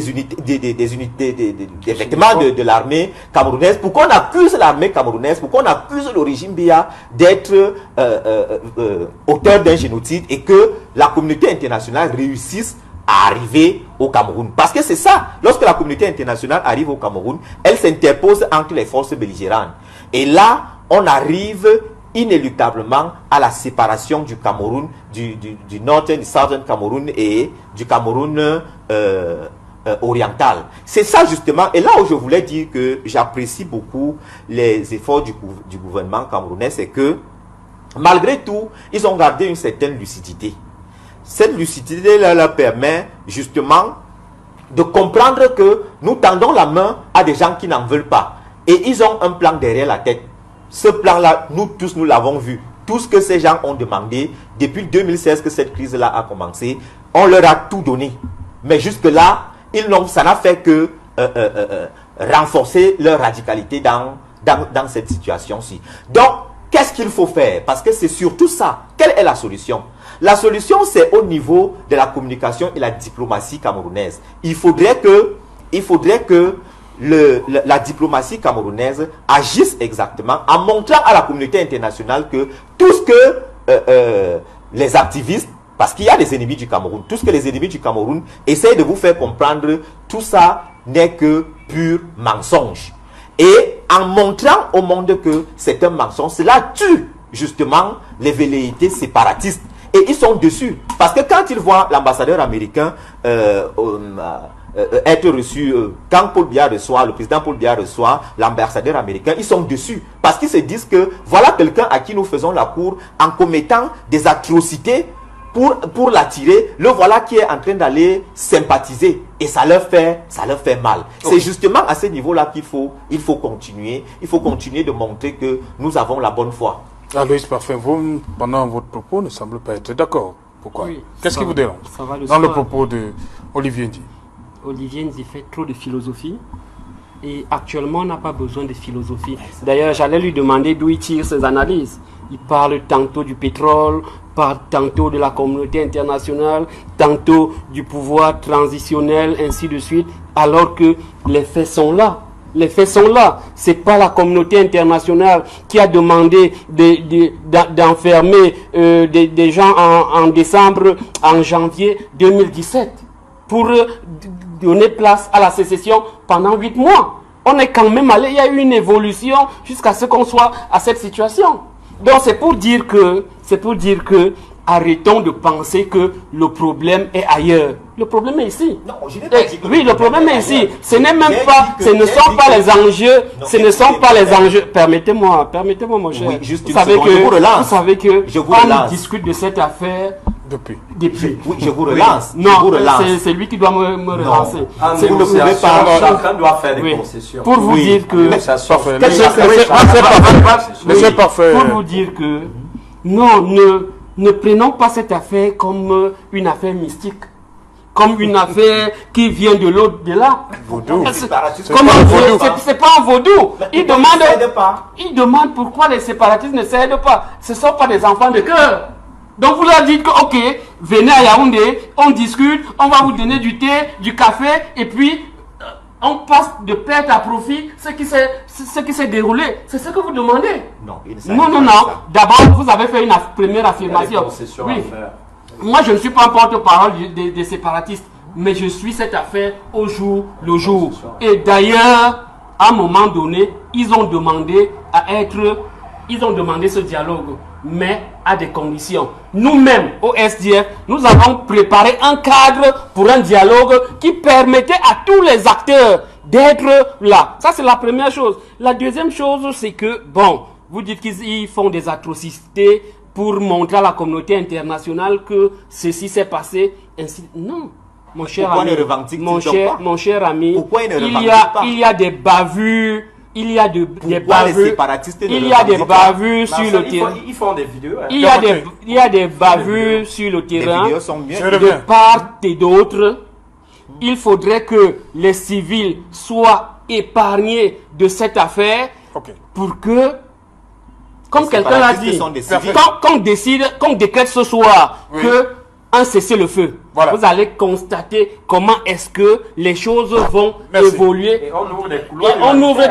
vêtements de l'armée camerounaise. Pourquoi on accuse l'armée camerounaise, pourquoi on accuse le régime Biya d'être auteur d'un génocide et que la communauté internationale réussisse à arriver au Cameroun. Parce que c'est ça, lorsque la communauté internationale arrive au Cameroun, elle s'interpose entre les forces belligérantes. Et là, on arrive inéluctablement à la séparation du Cameroun, du Northern, du Southern Cameroun et du Cameroun oriental. C'est ça justement, et là où je voulais dire que j'apprécie beaucoup les efforts du gouvernement camerounais, c'est que malgré tout, ils ont gardé une certaine lucidité. Cette lucidité-là leur permet justement de comprendre que nous tendons la main à des gens qui n'en veulent pas. Et ils ont un plan derrière la tête. Ce plan-là, nous tous, nous l'avons vu. Tout ce que ces gens ont demandé, depuis 2016 que cette crise-là a commencé, on leur a tout donné. Mais jusque-là, ça n'a fait que renforcer leur radicalité dans cette situation-ci. Donc, qu'est-ce qu'il faut faire? Parce que c'est surtout ça. Quelle est la solution? La solution, c'est au niveau de la communication et la diplomatie camerounaise. Il faudrait que la diplomatie camerounaise agisse exactement en montrant à la communauté internationale que tout ce que les activistes, parce qu'il y a des ennemis du Cameroun, tout ce que les ennemis du Cameroun essayent de vous faire comprendre, tout ça n'est que pur mensonge. Et en montrant au monde que c'est un mensonge, cela tue justement les velléités séparatistes. Et ils sont dessus. Parce que quand ils voient l'ambassadeur américain être reçu, quand le président Paul Biya reçoit l'ambassadeur américain, ils sont dessus. Parce qu'ils se disent que voilà quelqu'un à qui nous faisons la cour en commettant des atrocités pour l'attirer. Le voilà qui est en train d'aller sympathiser. Et ça leur fait mal. Okay. C'est justement à ce niveau-là qu'il faut continuer. Il faut continuer de montrer que nous avons la bonne foi. Aloïs Parfum, vous, pendant votre propos, ne semble pas être d'accord. Pourquoi? Oui, qu'est-ce qui vous dérange dans le propos de Olivier Ndi? Olivier Ndi fait trop de philosophie et actuellement on n'a pas besoin de philosophie. D'ailleurs, j'allais lui demander d'où il tire ses analyses. Il parle tantôt du pétrole, parle tantôt de la communauté internationale, tantôt du pouvoir transitionnel, ainsi de suite, alors que les faits sont là. Les faits sont là. Ce n'est pas la communauté internationale qui a demandé d'enfermer des gens en décembre, en janvier 2017 pour donner place à la sécession pendant 8 mois. On est quand même allé, il y a eu une évolution jusqu'à ce qu'on soit à cette situation. Donc c'est pour dire que arrêtons de penser que le problème est ailleurs. Le problème est ici. Non, je n'ai pas dit que oui, le problème est ici. Ce n'est même J'ai pas, dit ce que- ne j'ai sont dit pas que- les enjeux, Non, ce ne mais sont pas les écoutez, enjeux. Permettez-moi, mon cher. Oui, juste vous une savez seconde, je vous relance. vous savez que Je vous on relance. discute de cette affaire Depuis. depuis. Oui, je vous relance. Non, je vous relance. c'est lui qui doit me relancer. En C'est- vous ne pouvez négociation, pas. chacun doit faire des Oui. concessions. Pour vous Oui. dire que. Négociation. Parfait. Qu'est-ce Laissez- que- laissez- laissez parfait. Laissez parfait. Pour vous dire que non, ne prenons pas cette affaire comme une affaire mystique, comme une affaire qui vient de l'au-delà. Vaudou. Séparatistes. Comment pas un dire, vaudou. c'est pas un vaudou. Il Pourquoi ils ne cèdent demande, pas? il demande pourquoi les séparatistes ne cèdent pas. Ce ne sont pas des enfants de cœur. Donc vous leur dites que ok, venez à Yaoundé, on discute, on va vous donner du thé, du café, et puis on passe de perte à profit ce qui s'est déroulé. C'est ce que vous demandez. Non, il ne s'agit Non, pas non, de non. ça. D'abord, vous avez fait une première Il y a des affirmation. concessions Oui. à faire. Moi, je ne suis pas un porte-parole des séparatistes, mais je suis cette affaire au jour le jour. Et d'ailleurs, à un moment donné, ils ont demandé ce dialogue, mais à des conditions. Nous-mêmes, au SDF, nous avons préparé un cadre pour un dialogue qui permettait à tous les acteurs d'être là. Ça, c'est la première chose. La deuxième chose, c'est que, bon, vous dites qu'ils font des atrocités pour montrer à la communauté internationale que ceci s'est passé. Ainsi. Non. Mon cher Pourquoi ami, ne revendiquent-ils pas? mon cher ami, Pourquoi ils ne il revendiquent pas? y a des bavures, il y a des Pourquoi les bavures, séparatistes ne il y a des revendiquent pas? bavures sur le terrain. Ils font des vidéos. hein. Il y a des bavures sur le Les terrain vidéos sont bien. Je de reviens. part et d'autre. Il faudrait que les civils soient épargnés de cette affaire Ok. pour que, comme Les quelqu'un l'a séparatistes dit, sont des civils. qu'on décrète ce soir Oui. que un cessez-le-feu. Voilà. Vous allez constater comment est-ce que les choses vont Merci. évoluer. Et on ouvre des Et couloirs. on ouvre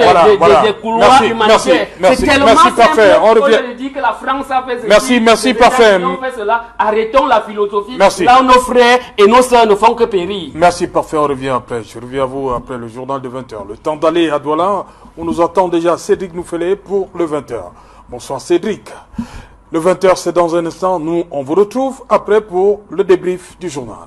des couloirs Merci, humanitaires. merci, C'est tellement merci, simple. parfait. On Au revient. lieu de dire que la France a fait ceci, Merci, les parfait. États-Unis ont fait cela. Arrêtons la philosophie. Merci. Là où nos frères et nos sœurs ne font que périr. Merci, parfait. On revient après. Je reviens à vous après le journal de 20h. Le temps d'aller à Douala. On nous attend déjà Cédric Noufélé pour le 20h. Bonsoir Cédric. Le 20h, c'est dans un instant. Nous, on vous retrouve après pour le débrief du journal.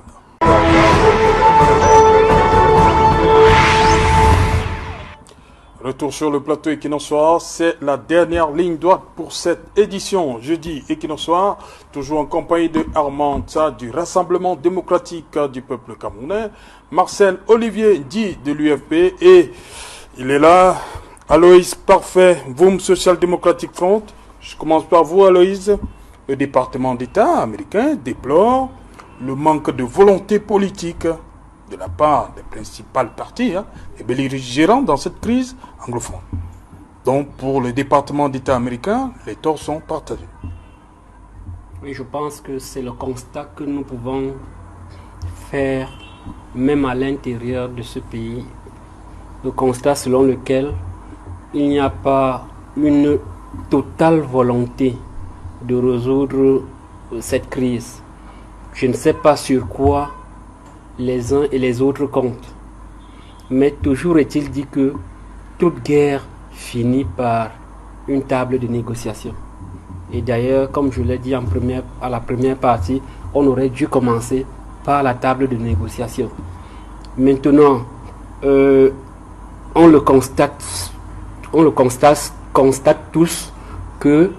Retour sur le plateau Equinox Soir, c'est la dernière ligne droite pour cette édition. Jeudi Equinox Soir, toujours en compagnie de Armand Tsa du Rassemblement démocratique du peuple camerounais, Marcel Olivier dit de l'UFP et il est là, Aloïs Parfait, Voum Social Democratic Front. Je commence par vous Aloïs. Le département d'État américain déplore le manque de volonté politique de la part des principales parties, les belligérants dans cette crise anglophone. Donc, pour le département d'État américain, les torts sont partagés. Oui, je pense que c'est le constat que nous pouvons faire, même à l'intérieur de ce pays. Le constat selon lequel il n'y a pas une totale volonté de résoudre cette crise. Je ne sais pas sur quoi les uns et les autres comptent. Mais toujours est-il dit que toute guerre finit par une table de négociation. Et d'ailleurs, comme je l'ai dit à la première partie, on aurait dû commencer par la table de négociation. Maintenant, on le constate tous que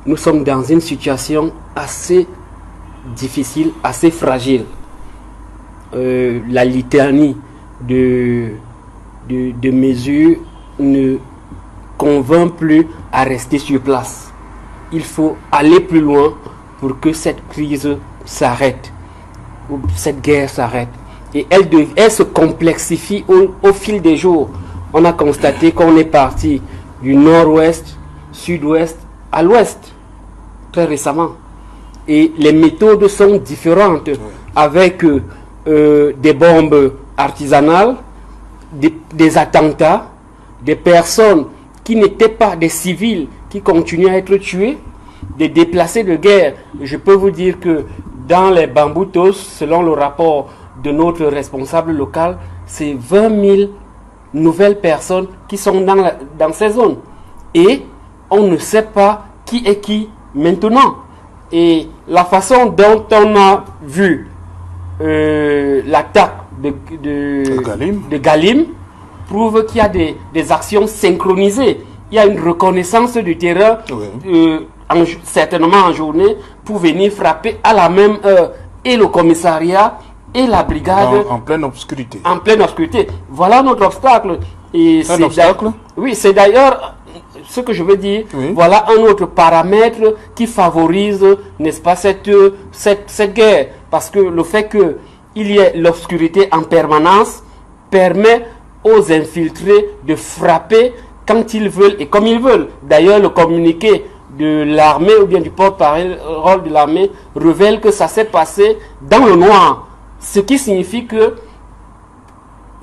nous sommes dans une situation assez difficile, assez fragile. La litanie de mesures ne convainc plus à rester sur place. Il faut aller plus loin pour que cette crise s'arrête, ou cette guerre s'arrête. Et elle se complexifie au fil des jours. On a constaté qu'on est parti du nord-ouest, sud-ouest à l'ouest, très récemment. Et les méthodes sont différentes, avec des bombes artisanales, des attentats, des personnes qui n'étaient pas des civils, qui continuent à être tués, des déplacés de guerre. Je peux vous dire que dans les Bamboutos, selon le rapport de notre responsable local, c'est 20 000 nouvelles personnes qui sont dans ces zones. Et on ne sait pas qui est qui maintenant. Et la façon dont on a vu l'attaque de Galim prouve qu'il y a des actions synchronisées. Il y a une reconnaissance du terrain, certainement en journée, pour venir frapper à la même heure et le commissariat et la brigade. En pleine obscurité. En pleine obscurité. Voilà notre obstacle. Et un obstacle? Oui, c'est d'ailleurs ce que je veux dire. Oui. Voilà un autre paramètre qui favorise, n'est-ce pas, cette guerre. Parce que le fait qu'il y ait l'obscurité en permanence permet aux infiltrés de frapper quand ils veulent et comme ils veulent. D'ailleurs, le communiqué de l'armée ou bien du porte-parole de l'armée révèle que ça s'est passé dans le noir. Ce qui signifie que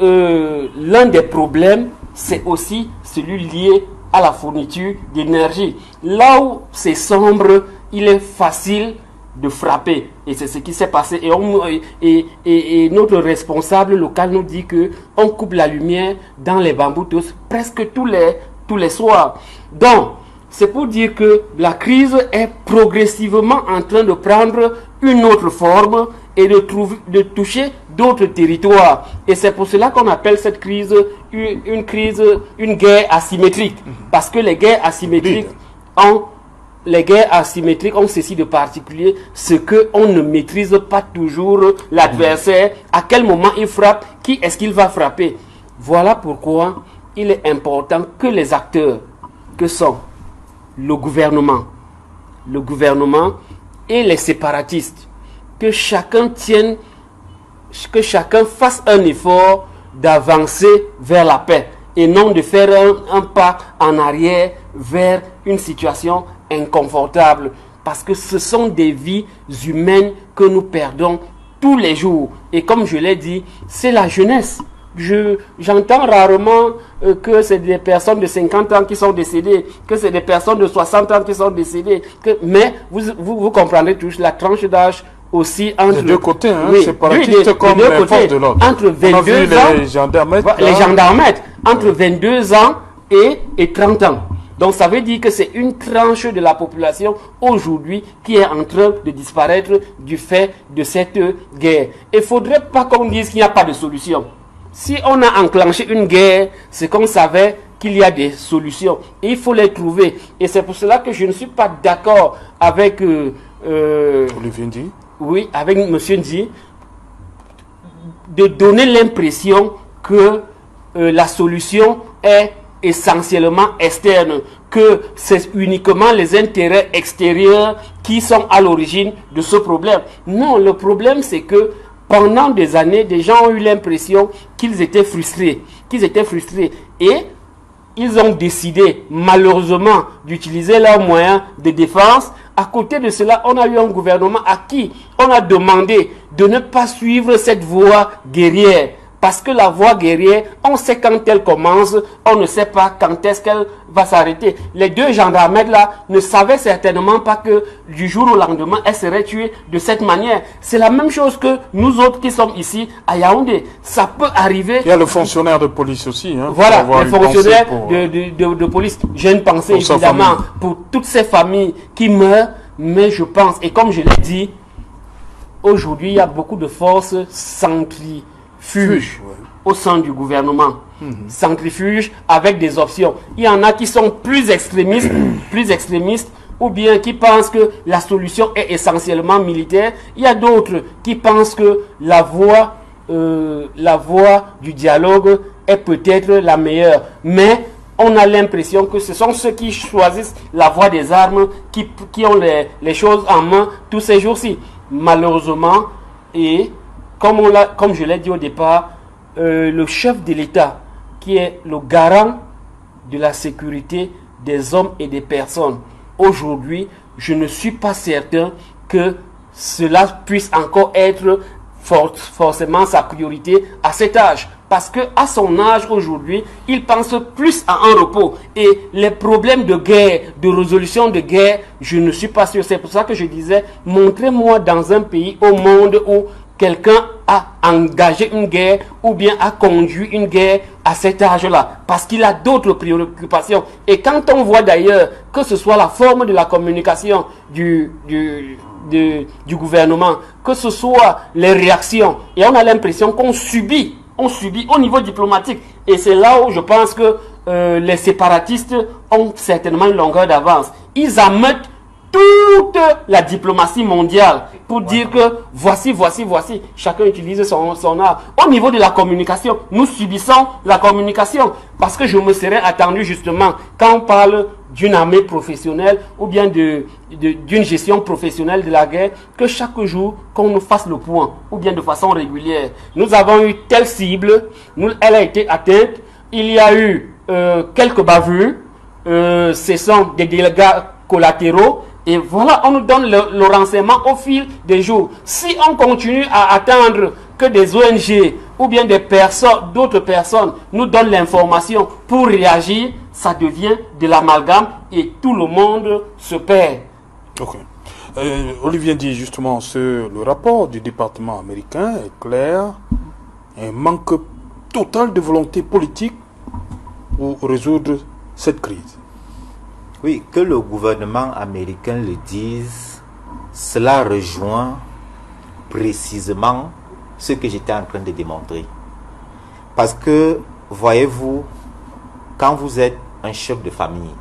l'un des problèmes, c'est aussi celui lié à la fourniture d'énergie. Là où c'est sombre, il est facile de frapper. Et c'est ce qui s'est passé. Et notre responsable local nous dit que on coupe la lumière dans les bambous presque tous les soirs. Donc, c'est pour dire que la crise est progressivement en train de prendre une autre forme et de toucher d'autres territoires. Et c'est pour cela qu'on appelle cette crise une guerre asymétrique. Parce que les guerres asymétriques ont ceci de particulier, c'est qu'on ne maîtrise pas toujours l'adversaire, à quel moment il frappe, qui est-ce qu'il va frapper. Voilà pourquoi il est important que les acteurs, que sont le gouvernement et les séparatistes, que chacun fasse un effort d'avancer vers la paix et non de faire un pas en arrière vers une situation inconfortable, parce que ce sont des vies humaines que nous perdons tous les jours. Et comme je l'ai dit, c'est la jeunesse. J'entends rarement que c'est des personnes de 50 ans qui sont décédées, que c'est des personnes de 60 ans qui sont décédées. Mais vous comprendrez toujours la tranche d'âge aussi entre... Les deux côtés, hein, oui, séparatistes comme les forces de l'ordre. Entre 22 ans... Les gendarmettes. Entre 22 ans et 30 ans. Donc ça veut dire que c'est une tranche de la population aujourd'hui qui est en train de disparaître du fait de cette guerre. Il ne faudrait pas qu'on dise qu'il n'y a pas de solution. Si on a enclenché une guerre, c'est qu'on savait qu'il y a des solutions. Et il faut les trouver. Et c'est pour cela que je ne suis pas d'accord avec... Olivier Ndi. Oui, avec M. Ndi, de donner l'impression que la solution est essentiellement externe, que c'est uniquement les intérêts extérieurs qui sont à l'origine de ce problème. Non, le problème c'est que pendant des années, des gens ont eu l'impression qu'ils étaient frustrés. Et ils ont décidé, malheureusement, d'utiliser leurs moyens de défense. À côté de cela, on a eu un gouvernement à qui on a demandé de ne pas suivre cette voie guerrière. Parce que la voie guerrière, on sait quand elle commence, on ne sait pas quand est-ce qu'elle va s'arrêter. Les deux gendarmes là ne savaient certainement pas que du jour au lendemain, elles seraient tuées de cette manière. C'est la même chose que nous autres qui sommes ici à Yaoundé. Ça peut arriver. Il y a le fonctionnaire de police aussi. Hein, voilà, le fonctionnaire de police. J'ai une pensée évidemment pour toutes ces familles qui meurent. Mais je pense, et comme je l'ai dit, aujourd'hui il y a beaucoup de forces centrifuges au sein du gouvernement. Centrifuges avec des options. Il y en a qui sont plus extrémistes, ou bien qui pensent que la solution est essentiellement militaire. Il y a d'autres qui pensent que la voie du dialogue est peut-être la meilleure. Mais on a l'impression que ce sont ceux qui choisissent la voie des armes qui ont les choses en main tous ces jours-ci. Malheureusement, et comme je l'ai dit au départ, le chef de l'État, qui est le garant de la sécurité des hommes et des personnes, aujourd'hui, je ne suis pas certain que cela puisse encore être forcément sa priorité à cet âge. Parce que à son âge aujourd'hui, il pense plus à un repos. Et les problèmes de guerre, de résolution de guerre, je ne suis pas sûr. C'est pour ça que je disais, montrez-moi dans un pays au monde où quelqu'un a engagé une guerre ou bien a conduit une guerre à cet âge-là, parce qu'il a d'autres préoccupations. Et quand on voit d'ailleurs que ce soit la forme de la communication du gouvernement, que ce soit les réactions, et on a l'impression qu'on subit au niveau diplomatique. Et c'est là où je pense que les séparatistes ont certainement une longueur d'avance. Ils amènent toute la diplomatie mondiale pour dire que voici, chacun utilise son art. Au niveau de la communication, nous subissons la communication, parce que je me serais attendu justement, quand on parle d'une armée professionnelle ou bien d'une gestion professionnelle de la guerre, que chaque jour qu'on nous fasse le point, ou bien de façon régulière. Nous avons eu telle cible, elle a été atteinte, il y a eu quelques bavures, ce sont des dégâts collatéraux. Et voilà, on nous donne le renseignement au fil des jours. Si on continue à attendre que des ONG ou bien d'autres personnes nous donnent l'information pour réagir, ça devient de l'amalgame et tout le monde se perd. Ok. Olivier dit justement, le rapport du département américain est clair. Un manque total de volonté politique pour résoudre cette crise. Oui, que le gouvernement américain le dise, cela rejoint précisément ce que j'étais en train de démontrer. Parce que, voyez-vous, quand vous êtes un chef de famille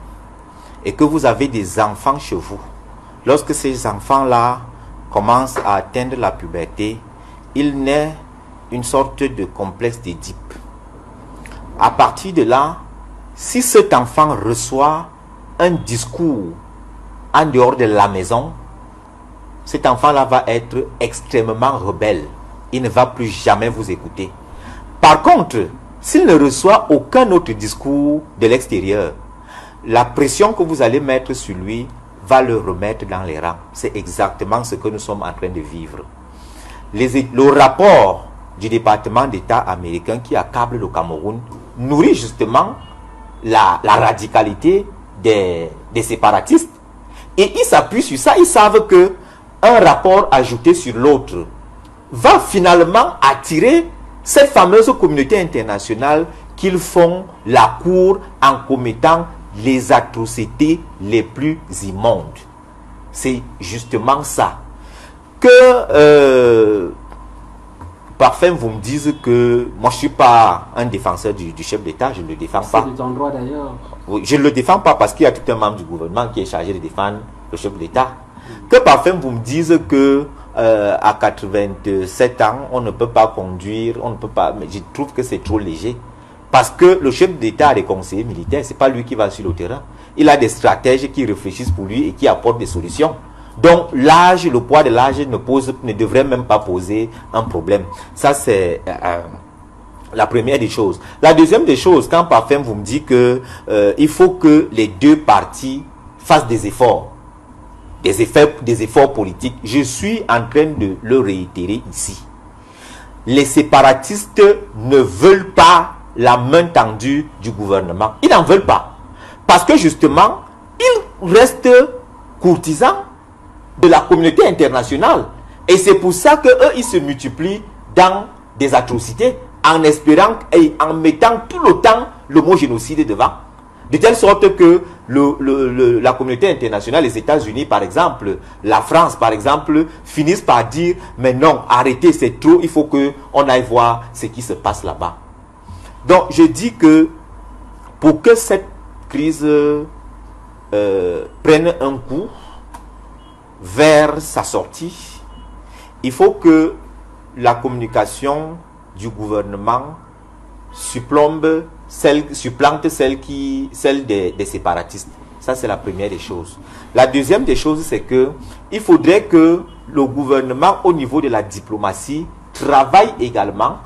et que vous avez des enfants chez vous, lorsque ces enfants-là commencent à atteindre la puberté, il naît une sorte de complexe d'Édipe. À partir de là, si cet enfant reçoit un discours en dehors de la maison, cet enfant-là va être extrêmement rebelle. Il ne va plus jamais vous écouter. Par contre, s'il ne reçoit aucun autre discours de l'extérieur, la pression que vous allez mettre sur lui va le remettre dans les rangs. C'est exactement ce que nous sommes en train de vivre. Le rapport du département d'État américain qui accable le Cameroun nourrit justement la radicalité des séparatistes, et ils s'appuient sur ça. Ils savent que un rapport ajouté sur l'autre va finalement attirer cette fameuse communauté internationale qu'ils font la cour en commettant les atrocités les plus immondes. C'est justement ça que parfois vous me dites que moi je ne suis pas un défenseur du chef d'État, je ne le défends pas. C'est ton droit d'ailleurs. Oui, je ne le défends pas parce qu'il y a tout un membre du gouvernement qui est chargé de défendre le chef d'État. Que parfois vous me dites que à 87 ans, on ne peut pas conduire, on ne peut pas. Mais je trouve que c'est trop léger. Parce que le chef d'État a des conseillers militaires, c'est pas lui qui va sur le terrain. Il a des stratèges qui réfléchissent pour lui et qui apportent des solutions. Donc l'âge, le poids de l'âge ne devrait même pas poser un problème. Ça c'est la première des choses. La deuxième des choses, quand parfois vous me dites que il faut que les deux parties fassent des efforts politiques, je suis en train de le réitérer ici. Les séparatistes ne veulent pas la main tendue du gouvernement. Ils n'en veulent pas. Parce que justement, ils restent courtisans de la communauté internationale. Et c'est pour ça qu'eux, ils se multiplient dans des atrocités, en espérant et en mettant tout le temps le mot génocide devant. De telle sorte que la communauté internationale, les États-Unis par exemple, la France par exemple, finissent par dire mais non, arrêtez, c'est trop, il faut qu'on aille voir ce qui se passe là-bas. Donc je dis que pour que cette crise prenne un coup vers sa sortie, il faut que la communication du gouvernement supplante celle des séparatistes. Ça, c'est la première des choses. La deuxième des choses, c'est que il faudrait que le gouvernement, au niveau de la diplomatie, travaille également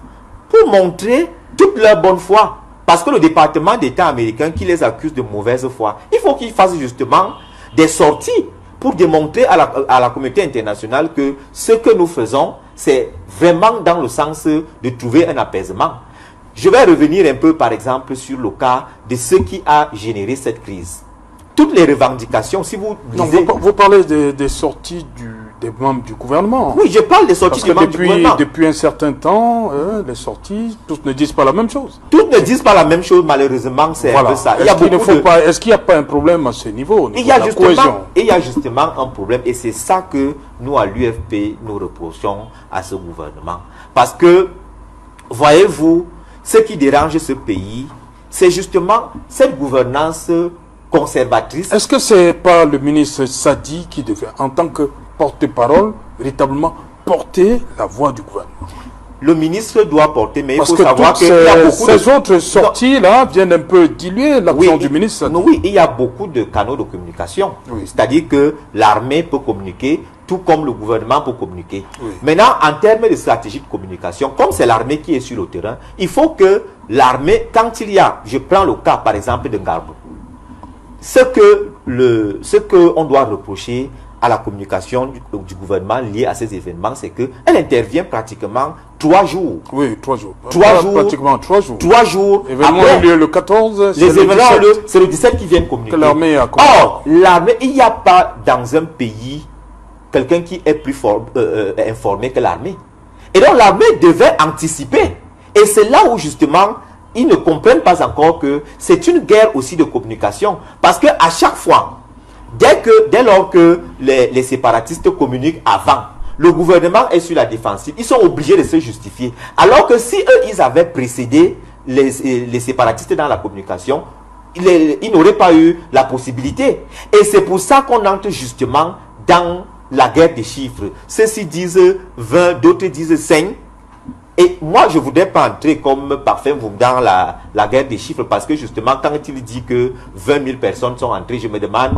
pour montrer toute leur bonne foi. Parce que le département d'État américain qui les accuse de mauvaise foi, il faut qu'ils fassent justement des sorties pour démontrer à la communauté internationale que ce que nous faisons, c'est vraiment dans le sens de trouver un apaisement. Je vais revenir un peu, par exemple, sur le cas de ce qui a généré cette crise. Toutes les revendications, si vous lisez... Non, vous parlez des sorties des membres du gouvernement. Oui, je parle des sorties des membres du gouvernement. Depuis un certain temps, les sorties, tous ne disent pas la même chose. Toutes ne disent pas la même chose, malheureusement, c'est un peu ça. Est-ce qu'il n'y a pas un problème à ce niveau, il y a justement un problème, et c'est ça que nous, à l'UFP, nous reprochons à ce gouvernement. Parce que, voyez-vous, ce qui dérange ce pays, c'est justement cette gouvernance conservatrice. Est-ce que ce n'est pas le ministre Sadi qui devait, en tant que porte-parole, véritablement porter la voix du gouvernement? Le ministre doit porter, mais il faut que savoir que ces autres sorties-là viennent un peu diluer l'action du ministre. Oui, il y a beaucoup de canaux de communication. Oui. C'est-à-dire que l'armée peut communiquer, tout comme le gouvernement peut communiquer. Oui. Maintenant, en termes de stratégie de communication, comme c'est l'armée qui est sur le terrain, il faut que l'armée, quand il y a, je prends le cas par exemple de Ngarbou, ce que on doit reprocher à la communication du gouvernement liée à ces événements, c'est qu'elle intervient pratiquement 3 jours. Oui, 3 jours. 3 jours. Pratiquement 3 jours. 3 jours. L'événement a lieu le 14. Les événements, c'est le 17 qui viennent communiquer. L'armée a communiqué. Or, l'armée, il n'y a pas dans un pays quelqu'un qui est plus informé que l'armée. Et donc, l'armée devait anticiper. Et c'est là où, justement, ils ne comprennent pas encore que c'est une guerre aussi de communication. Parce qu'à chaque fois, dès lors que les séparatistes communiquent avant, le gouvernement est sur la défensive, ils sont obligés de se justifier. Alors que si eux, ils avaient précédé les séparatistes dans la communication, ils n'auraient pas eu la possibilité. Et c'est pour ça qu'on entre justement dans la guerre des chiffres. Ceux-ci disent 20, d'autres disent 5. Et moi, je ne voudrais pas entrer comme parfait dans la guerre des chiffres, parce que justement, quand il dit que 20 000 personnes sont entrées, je me demande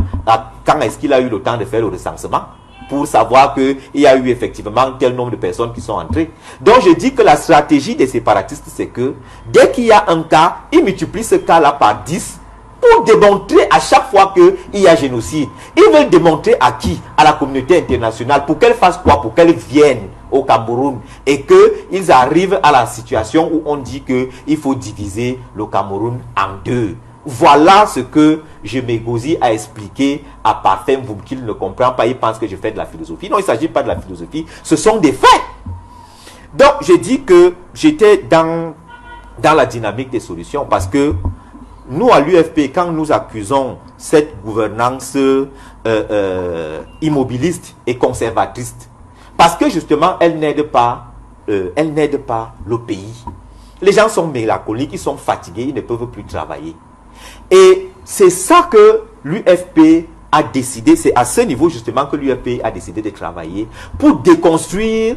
quand est-ce qu'il a eu le temps de faire le recensement pour savoir qu'il y a eu effectivement tel nombre de personnes qui sont entrées. Donc, je dis que la stratégie des séparatistes, c'est que dès qu'il y a un cas, ils multiplient ce cas-là par 10 pour démontrer à chaque fois qu'il y a génocide. Ils veulent démontrer à qui? À la communauté internationale, pour qu'elle fasse quoi? Pour qu'elle vienne au Cameroun, et qu'ils arrivent à la situation où on dit qu'il faut diviser le Cameroun en 2. Voilà ce que je m'égosille à expliquer à Parfait Mvoum, qu'il ne comprend pas. Il pense que je fais de la philosophie. Non, il ne s'agit pas de la philosophie. Ce sont des faits. Donc, je dis que j'étais dans la dynamique des solutions, parce que nous, à l'UFP, quand nous accusons cette gouvernance immobiliste et conservatrice, parce que justement, elle n'aide pas le pays. Les gens sont mélancoliques, ils sont fatigués, ils ne peuvent plus travailler. Et c'est ça que l'UFP a décidé, c'est à ce niveau justement que l'UFP a décidé de travailler pour déconstruire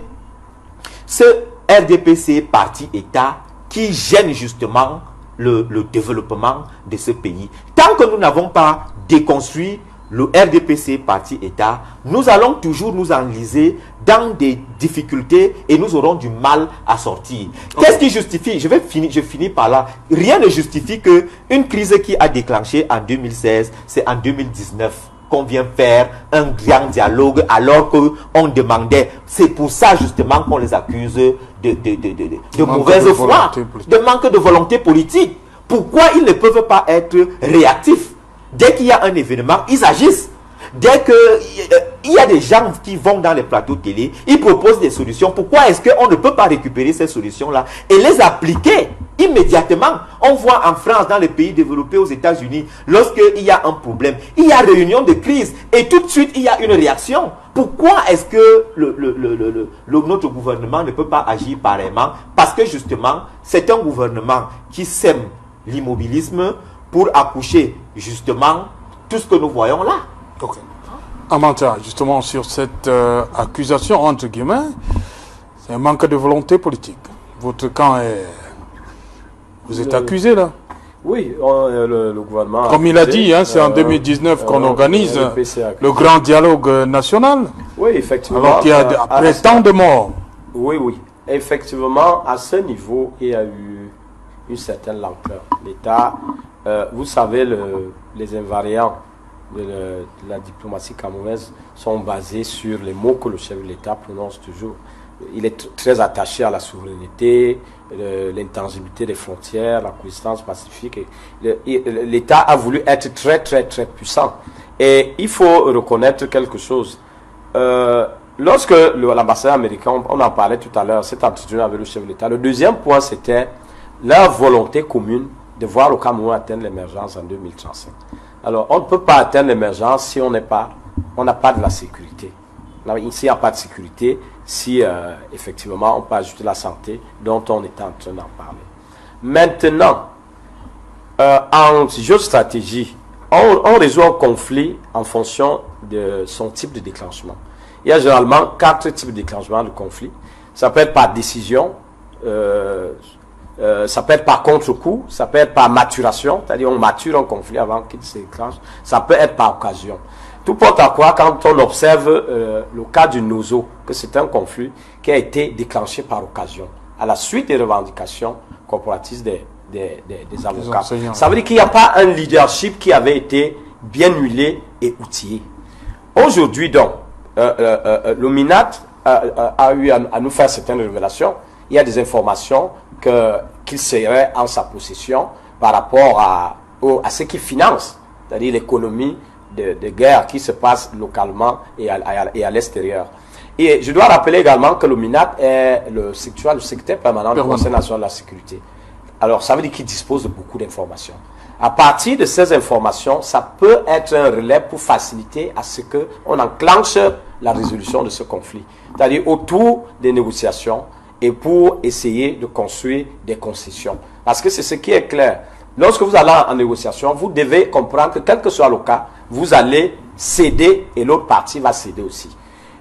ce RDPC parti-État qui gêne justement le développement de ce pays. Tant que nous n'avons pas déconstruit le RDPC parti-État, nous allons toujours nous enliser dans des difficultés et nous aurons du mal à sortir. Qu'est-ce qui justifie? Je finis par là. Rien ne justifie qu'une crise qui a déclenché en 2016, c'est en 2019 qu'on vient faire un grand dialogue alors qu'on demandait. C'est pour ça justement qu'on les accuse de mauvaise foi, de manque de volonté politique. Pourquoi ils ne peuvent pas être réactifs? Dès qu'il y a un événement, ils agissent. Dès qu'il y a des gens qui vont dans les plateaux télé, ils proposent des solutions. Pourquoi est-ce qu'on ne peut pas récupérer ces solutions-là et les appliquer immédiatement? On voit en France, dans les pays développés, aux États-Unis, lorsqu'il y a un problème, il y a réunion de crise et tout de suite, il y a une réaction. Pourquoi est-ce que notre gouvernement ne peut pas agir pareillement? Parce que justement, c'est un gouvernement qui sème l'immobilisme pour accoucher justement tout ce que nous voyons là. Okay. Amanta, justement sur cette accusation entre guillemets, c'est un manque de volonté politique. Votre camp est... Vous êtes accusé là? Oui, le gouvernement... Comme il a dit, hein, c'est en 2019 qu'on organise le grand dialogue national. Oui, effectivement. Alors qu'il y a après tant de morts. Oui, oui. Effectivement, à ce niveau, il y a eu une certaine lenteur. L'État... vous savez, les invariants de la diplomatie camerounaise sont basés sur les mots que le chef de l'État prononce toujours. Il est très attaché à la souveraineté, l'intangibilité des frontières, la coexistence pacifique. L'État a voulu être très, très, très puissant. Et il faut reconnaître quelque chose. lorsque l'ambassadeur américain, on en parlait tout à l'heure, s'est entretenu avec le chef de l'État, le deuxième point, c'était leur volonté commune de voir le Cameroun atteindre l'émergence en 2035. Alors, on ne peut pas atteindre l'émergence si on n'a pas de la sécurité. Ici, il n'y a pas de sécurité si, effectivement, on peut ajouter la santé dont on est en train d'en parler. Maintenant, en géostratégie, on résout un conflit en fonction de son type de déclenchement. Il y a généralement 4 types de déclenchement de conflit. Ça peut être par décision, ça peut être par contre-coup, ça peut être par maturation, c'est-à-dire on mature un conflit avant qu'il se déclenche. Ça peut être par occasion. Tout porte à croire quand on observe le cas du Nozo, que c'est un conflit qui a été déclenché par occasion, à la suite des revendications corporatistes des avocats. Ça veut dire qu'il n'y a pas un leadership qui avait été bien huilé et outillé. Aujourd'hui donc, le MINAT a eu à nous faire certaines révélations. Il y a des informations qu'il serait en sa possession par rapport à ce qui finance, c'est-à-dire l'économie de guerre qui se passe localement et à l'extérieur. Et je dois rappeler également que le MINAT est le secrétaire permanent du Conseil national de la sécurité. Alors, ça veut dire qu'il dispose de beaucoup d'informations. À partir de ces informations, ça peut être un relais pour faciliter à ce qu'on enclenche la résolution de ce conflit. C'est-à-dire autour des négociations et pour essayer de construire des concessions. Parce que c'est ce qui est clair. Lorsque vous allez en négociation, vous devez comprendre que quel que soit le cas, vous allez céder et l'autre partie va céder aussi.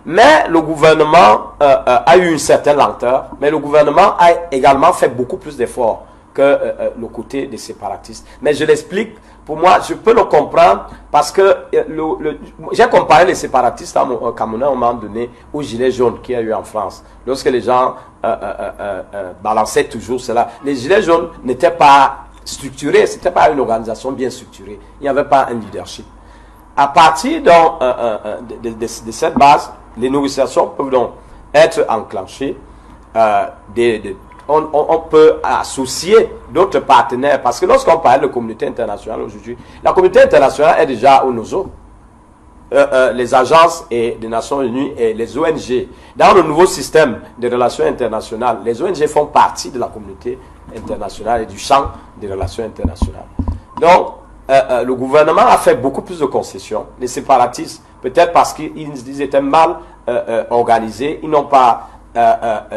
Mais le gouvernement a eu une certaine lenteur, mais le gouvernement a également fait beaucoup plus d'efforts que le côté des séparatistes. Mais je l'explique, pour moi, je peux le comprendre parce que j'ai comparé les séparatistes au Cameroun à un moment donné aux gilets jaunes qu'il y a eu en France. Lorsque les gens balançaient toujours cela, les gilets jaunes n'étaient pas structurés, ce n'était pas une organisation bien structurée. Il n'y avait pas un leadership. À partir de cette base, les négociations peuvent donc être enclenchées. On peut associer d'autres partenaires, parce que lorsqu'on parle de communauté internationale aujourd'hui, la communauté internationale est déjà au NOZO, les agences des Nations Unies et les ONG. Dans le nouveau système de relations internationales, les ONG font partie de la communauté internationale et du champ des relations internationales. Donc, le gouvernement a fait beaucoup plus de concessions. Les séparatistes, peut-être parce qu'ils étaient mal organisés, ils n'ont pas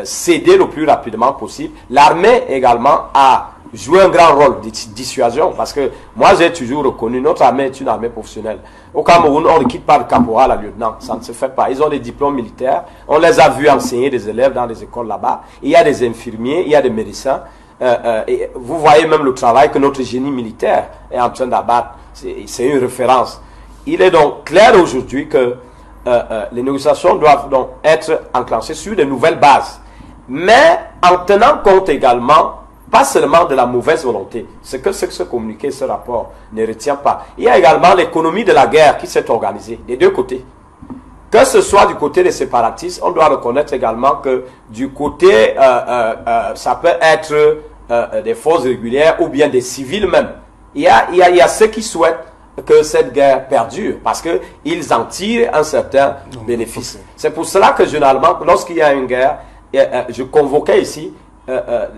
cédé le plus rapidement possible. L'armée également a joué un grand rôle de dissuasion, parce que moi j'ai toujours reconnu notre armée est une armée professionnelle. Au Cameroun, on ne quitte pas le caporal à lieutenant, ça ne se fait pas. Ils ont des diplômes militaires, on les a vus enseigner des élèves dans les écoles là-bas. Il y a des infirmiers, il y a des médecins. Et vous voyez même le travail que notre génie militaire est en train d'abattre. C'est une référence. Il est donc clair aujourd'hui que les négociations doivent donc être enclenchées sur de nouvelles bases, mais en tenant compte également, pas seulement de la mauvaise volonté, c'est que ce communiqué, ce rapport ne retient pas. Il y a également l'économie de la guerre qui s'est organisée des deux côtés. Que ce soit du côté des séparatistes, on doit reconnaître également que du côté, ça peut être des forces régulières ou bien des civils même. Il y a ceux qui souhaitent que cette guerre perdure parce qu'ils en tirent un certain bénéfice. C'est pour cela que généralement, lorsqu'il y a une guerre, je convoquais ici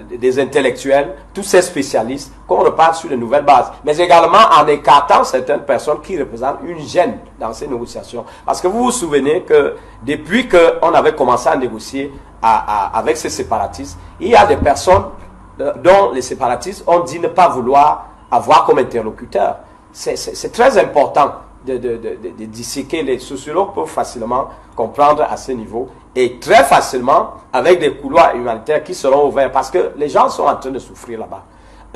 des intellectuels, tous ces spécialistes, qu'on repart sur de nouvelles bases, mais également en écartant certaines personnes qui représentent une gêne dans ces négociations. Parce que vous vous souvenez que depuis qu'on avait commencé à négocier avec ces séparatistes, il y a des personnes dont les séparatistes ont dit ne pas vouloir avoir comme interlocuteur. C'est très important de disséquer. Les sociologues peuvent facilement comprendre à ce niveau et très facilement avec des couloirs humanitaires qui seront ouverts parce que les gens sont en train de souffrir là-bas.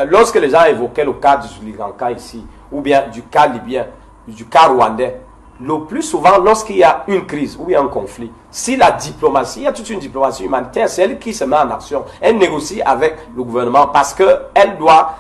Lorsque les gens évoquaient le cas du Sri Lanka ici, ou bien du cas libyen, du cas rwandais, le plus souvent lorsqu'il y a une crise ou il y a un conflit, si la diplomatie, il y a toute une diplomatie humanitaire, c'est elle qui se met en action. Elle négocie avec le gouvernement parce qu'elle doit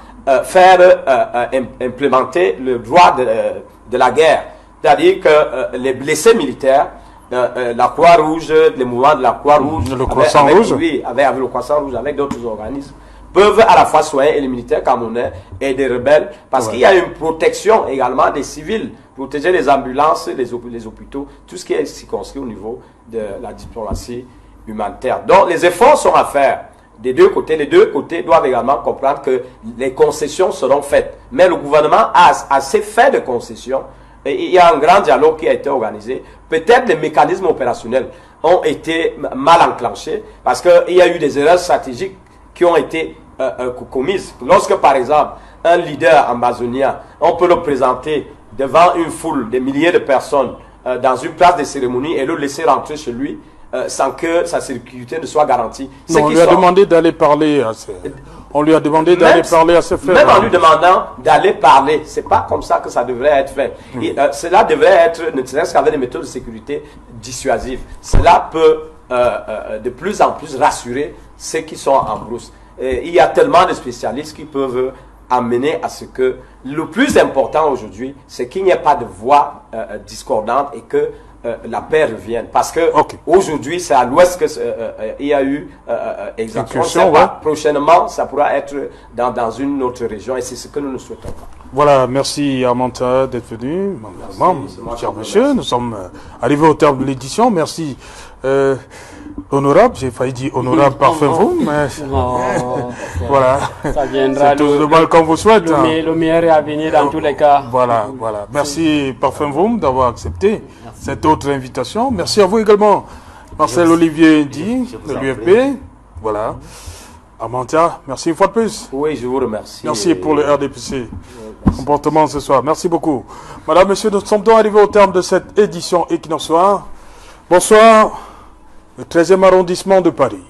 implémenter le droit de la guerre. C'est-à-dire que les blessés militaires, la Croix-Rouge, les mouvements de la Croix-Rouge, le Croissant Rouge, oui, avec le Croissant Rouge, avec d'autres organismes, peuvent à la fois soigner les militaires camerounais et des rebelles, parce qu'il y a une protection également des civils, protéger les ambulances, les hôpitaux, tout ce qui est circonscrit au niveau de la diplomatie humanitaire. Donc les efforts sont à faire des deux côtés. Les deux côtés doivent également comprendre que les concessions seront faites. Mais le gouvernement a assez fait de concessions. Et il y a un grand dialogue qui a été organisé. Peut-être les mécanismes opérationnels ont été mal enclenchés parce qu'il y a eu des erreurs stratégiques qui ont été commises. Lorsque, par exemple, un leader amazonien, on peut le présenter devant une foule de milliers de personnes dans une place de cérémonie et le laisser rentrer chez lui sans que sa sécurité ne soit garantie. Non, on lui a demandé d'aller parler à ses... On lui a demandé d'aller parler à ses frères. Même en lui demandant d'aller parler, c'est pas comme ça que ça devrait être fait. Cela devrait être, ne serait-ce qu'avec des méthodes de sécurité dissuasives. Cela peut de plus en plus rassurer ceux qui sont en brousse. Il y a tellement de spécialistes qui peuvent amener à ce que le plus important aujourd'hui, c'est qu'il n'y ait pas de voix discordantes et que la paix revienne. Parce que aujourd'hui, c'est à l'ouest qu'il y a eu exactement. Prochainement, ça pourra être dans une autre région et c'est ce que nous ne souhaitons pas. Voilà, merci Armanta d'être venu. Cher monsieur, nous sommes arrivés au terme de l'édition. Merci. Honorable, j'ai failli dire honorable parfum vous, mais voilà, c'est tout le mal qu'on vous souhaite. Le meilleur est à venir dans tous les cas. Voilà. Merci parfum vous d'avoir accepté cette autre invitation. Merci à vous également, Marcel Olivier Ndi de l'UFP. Voilà. Armanta, merci une fois de plus. Oui, je vous remercie. Merci pour le RDPC. Comportement ce soir. Merci beaucoup. Madame, Monsieur, nous sommes donc arrivés au terme de cette édition Equinox Soir. Bonsoir. Le 13e arrondissement de Paris.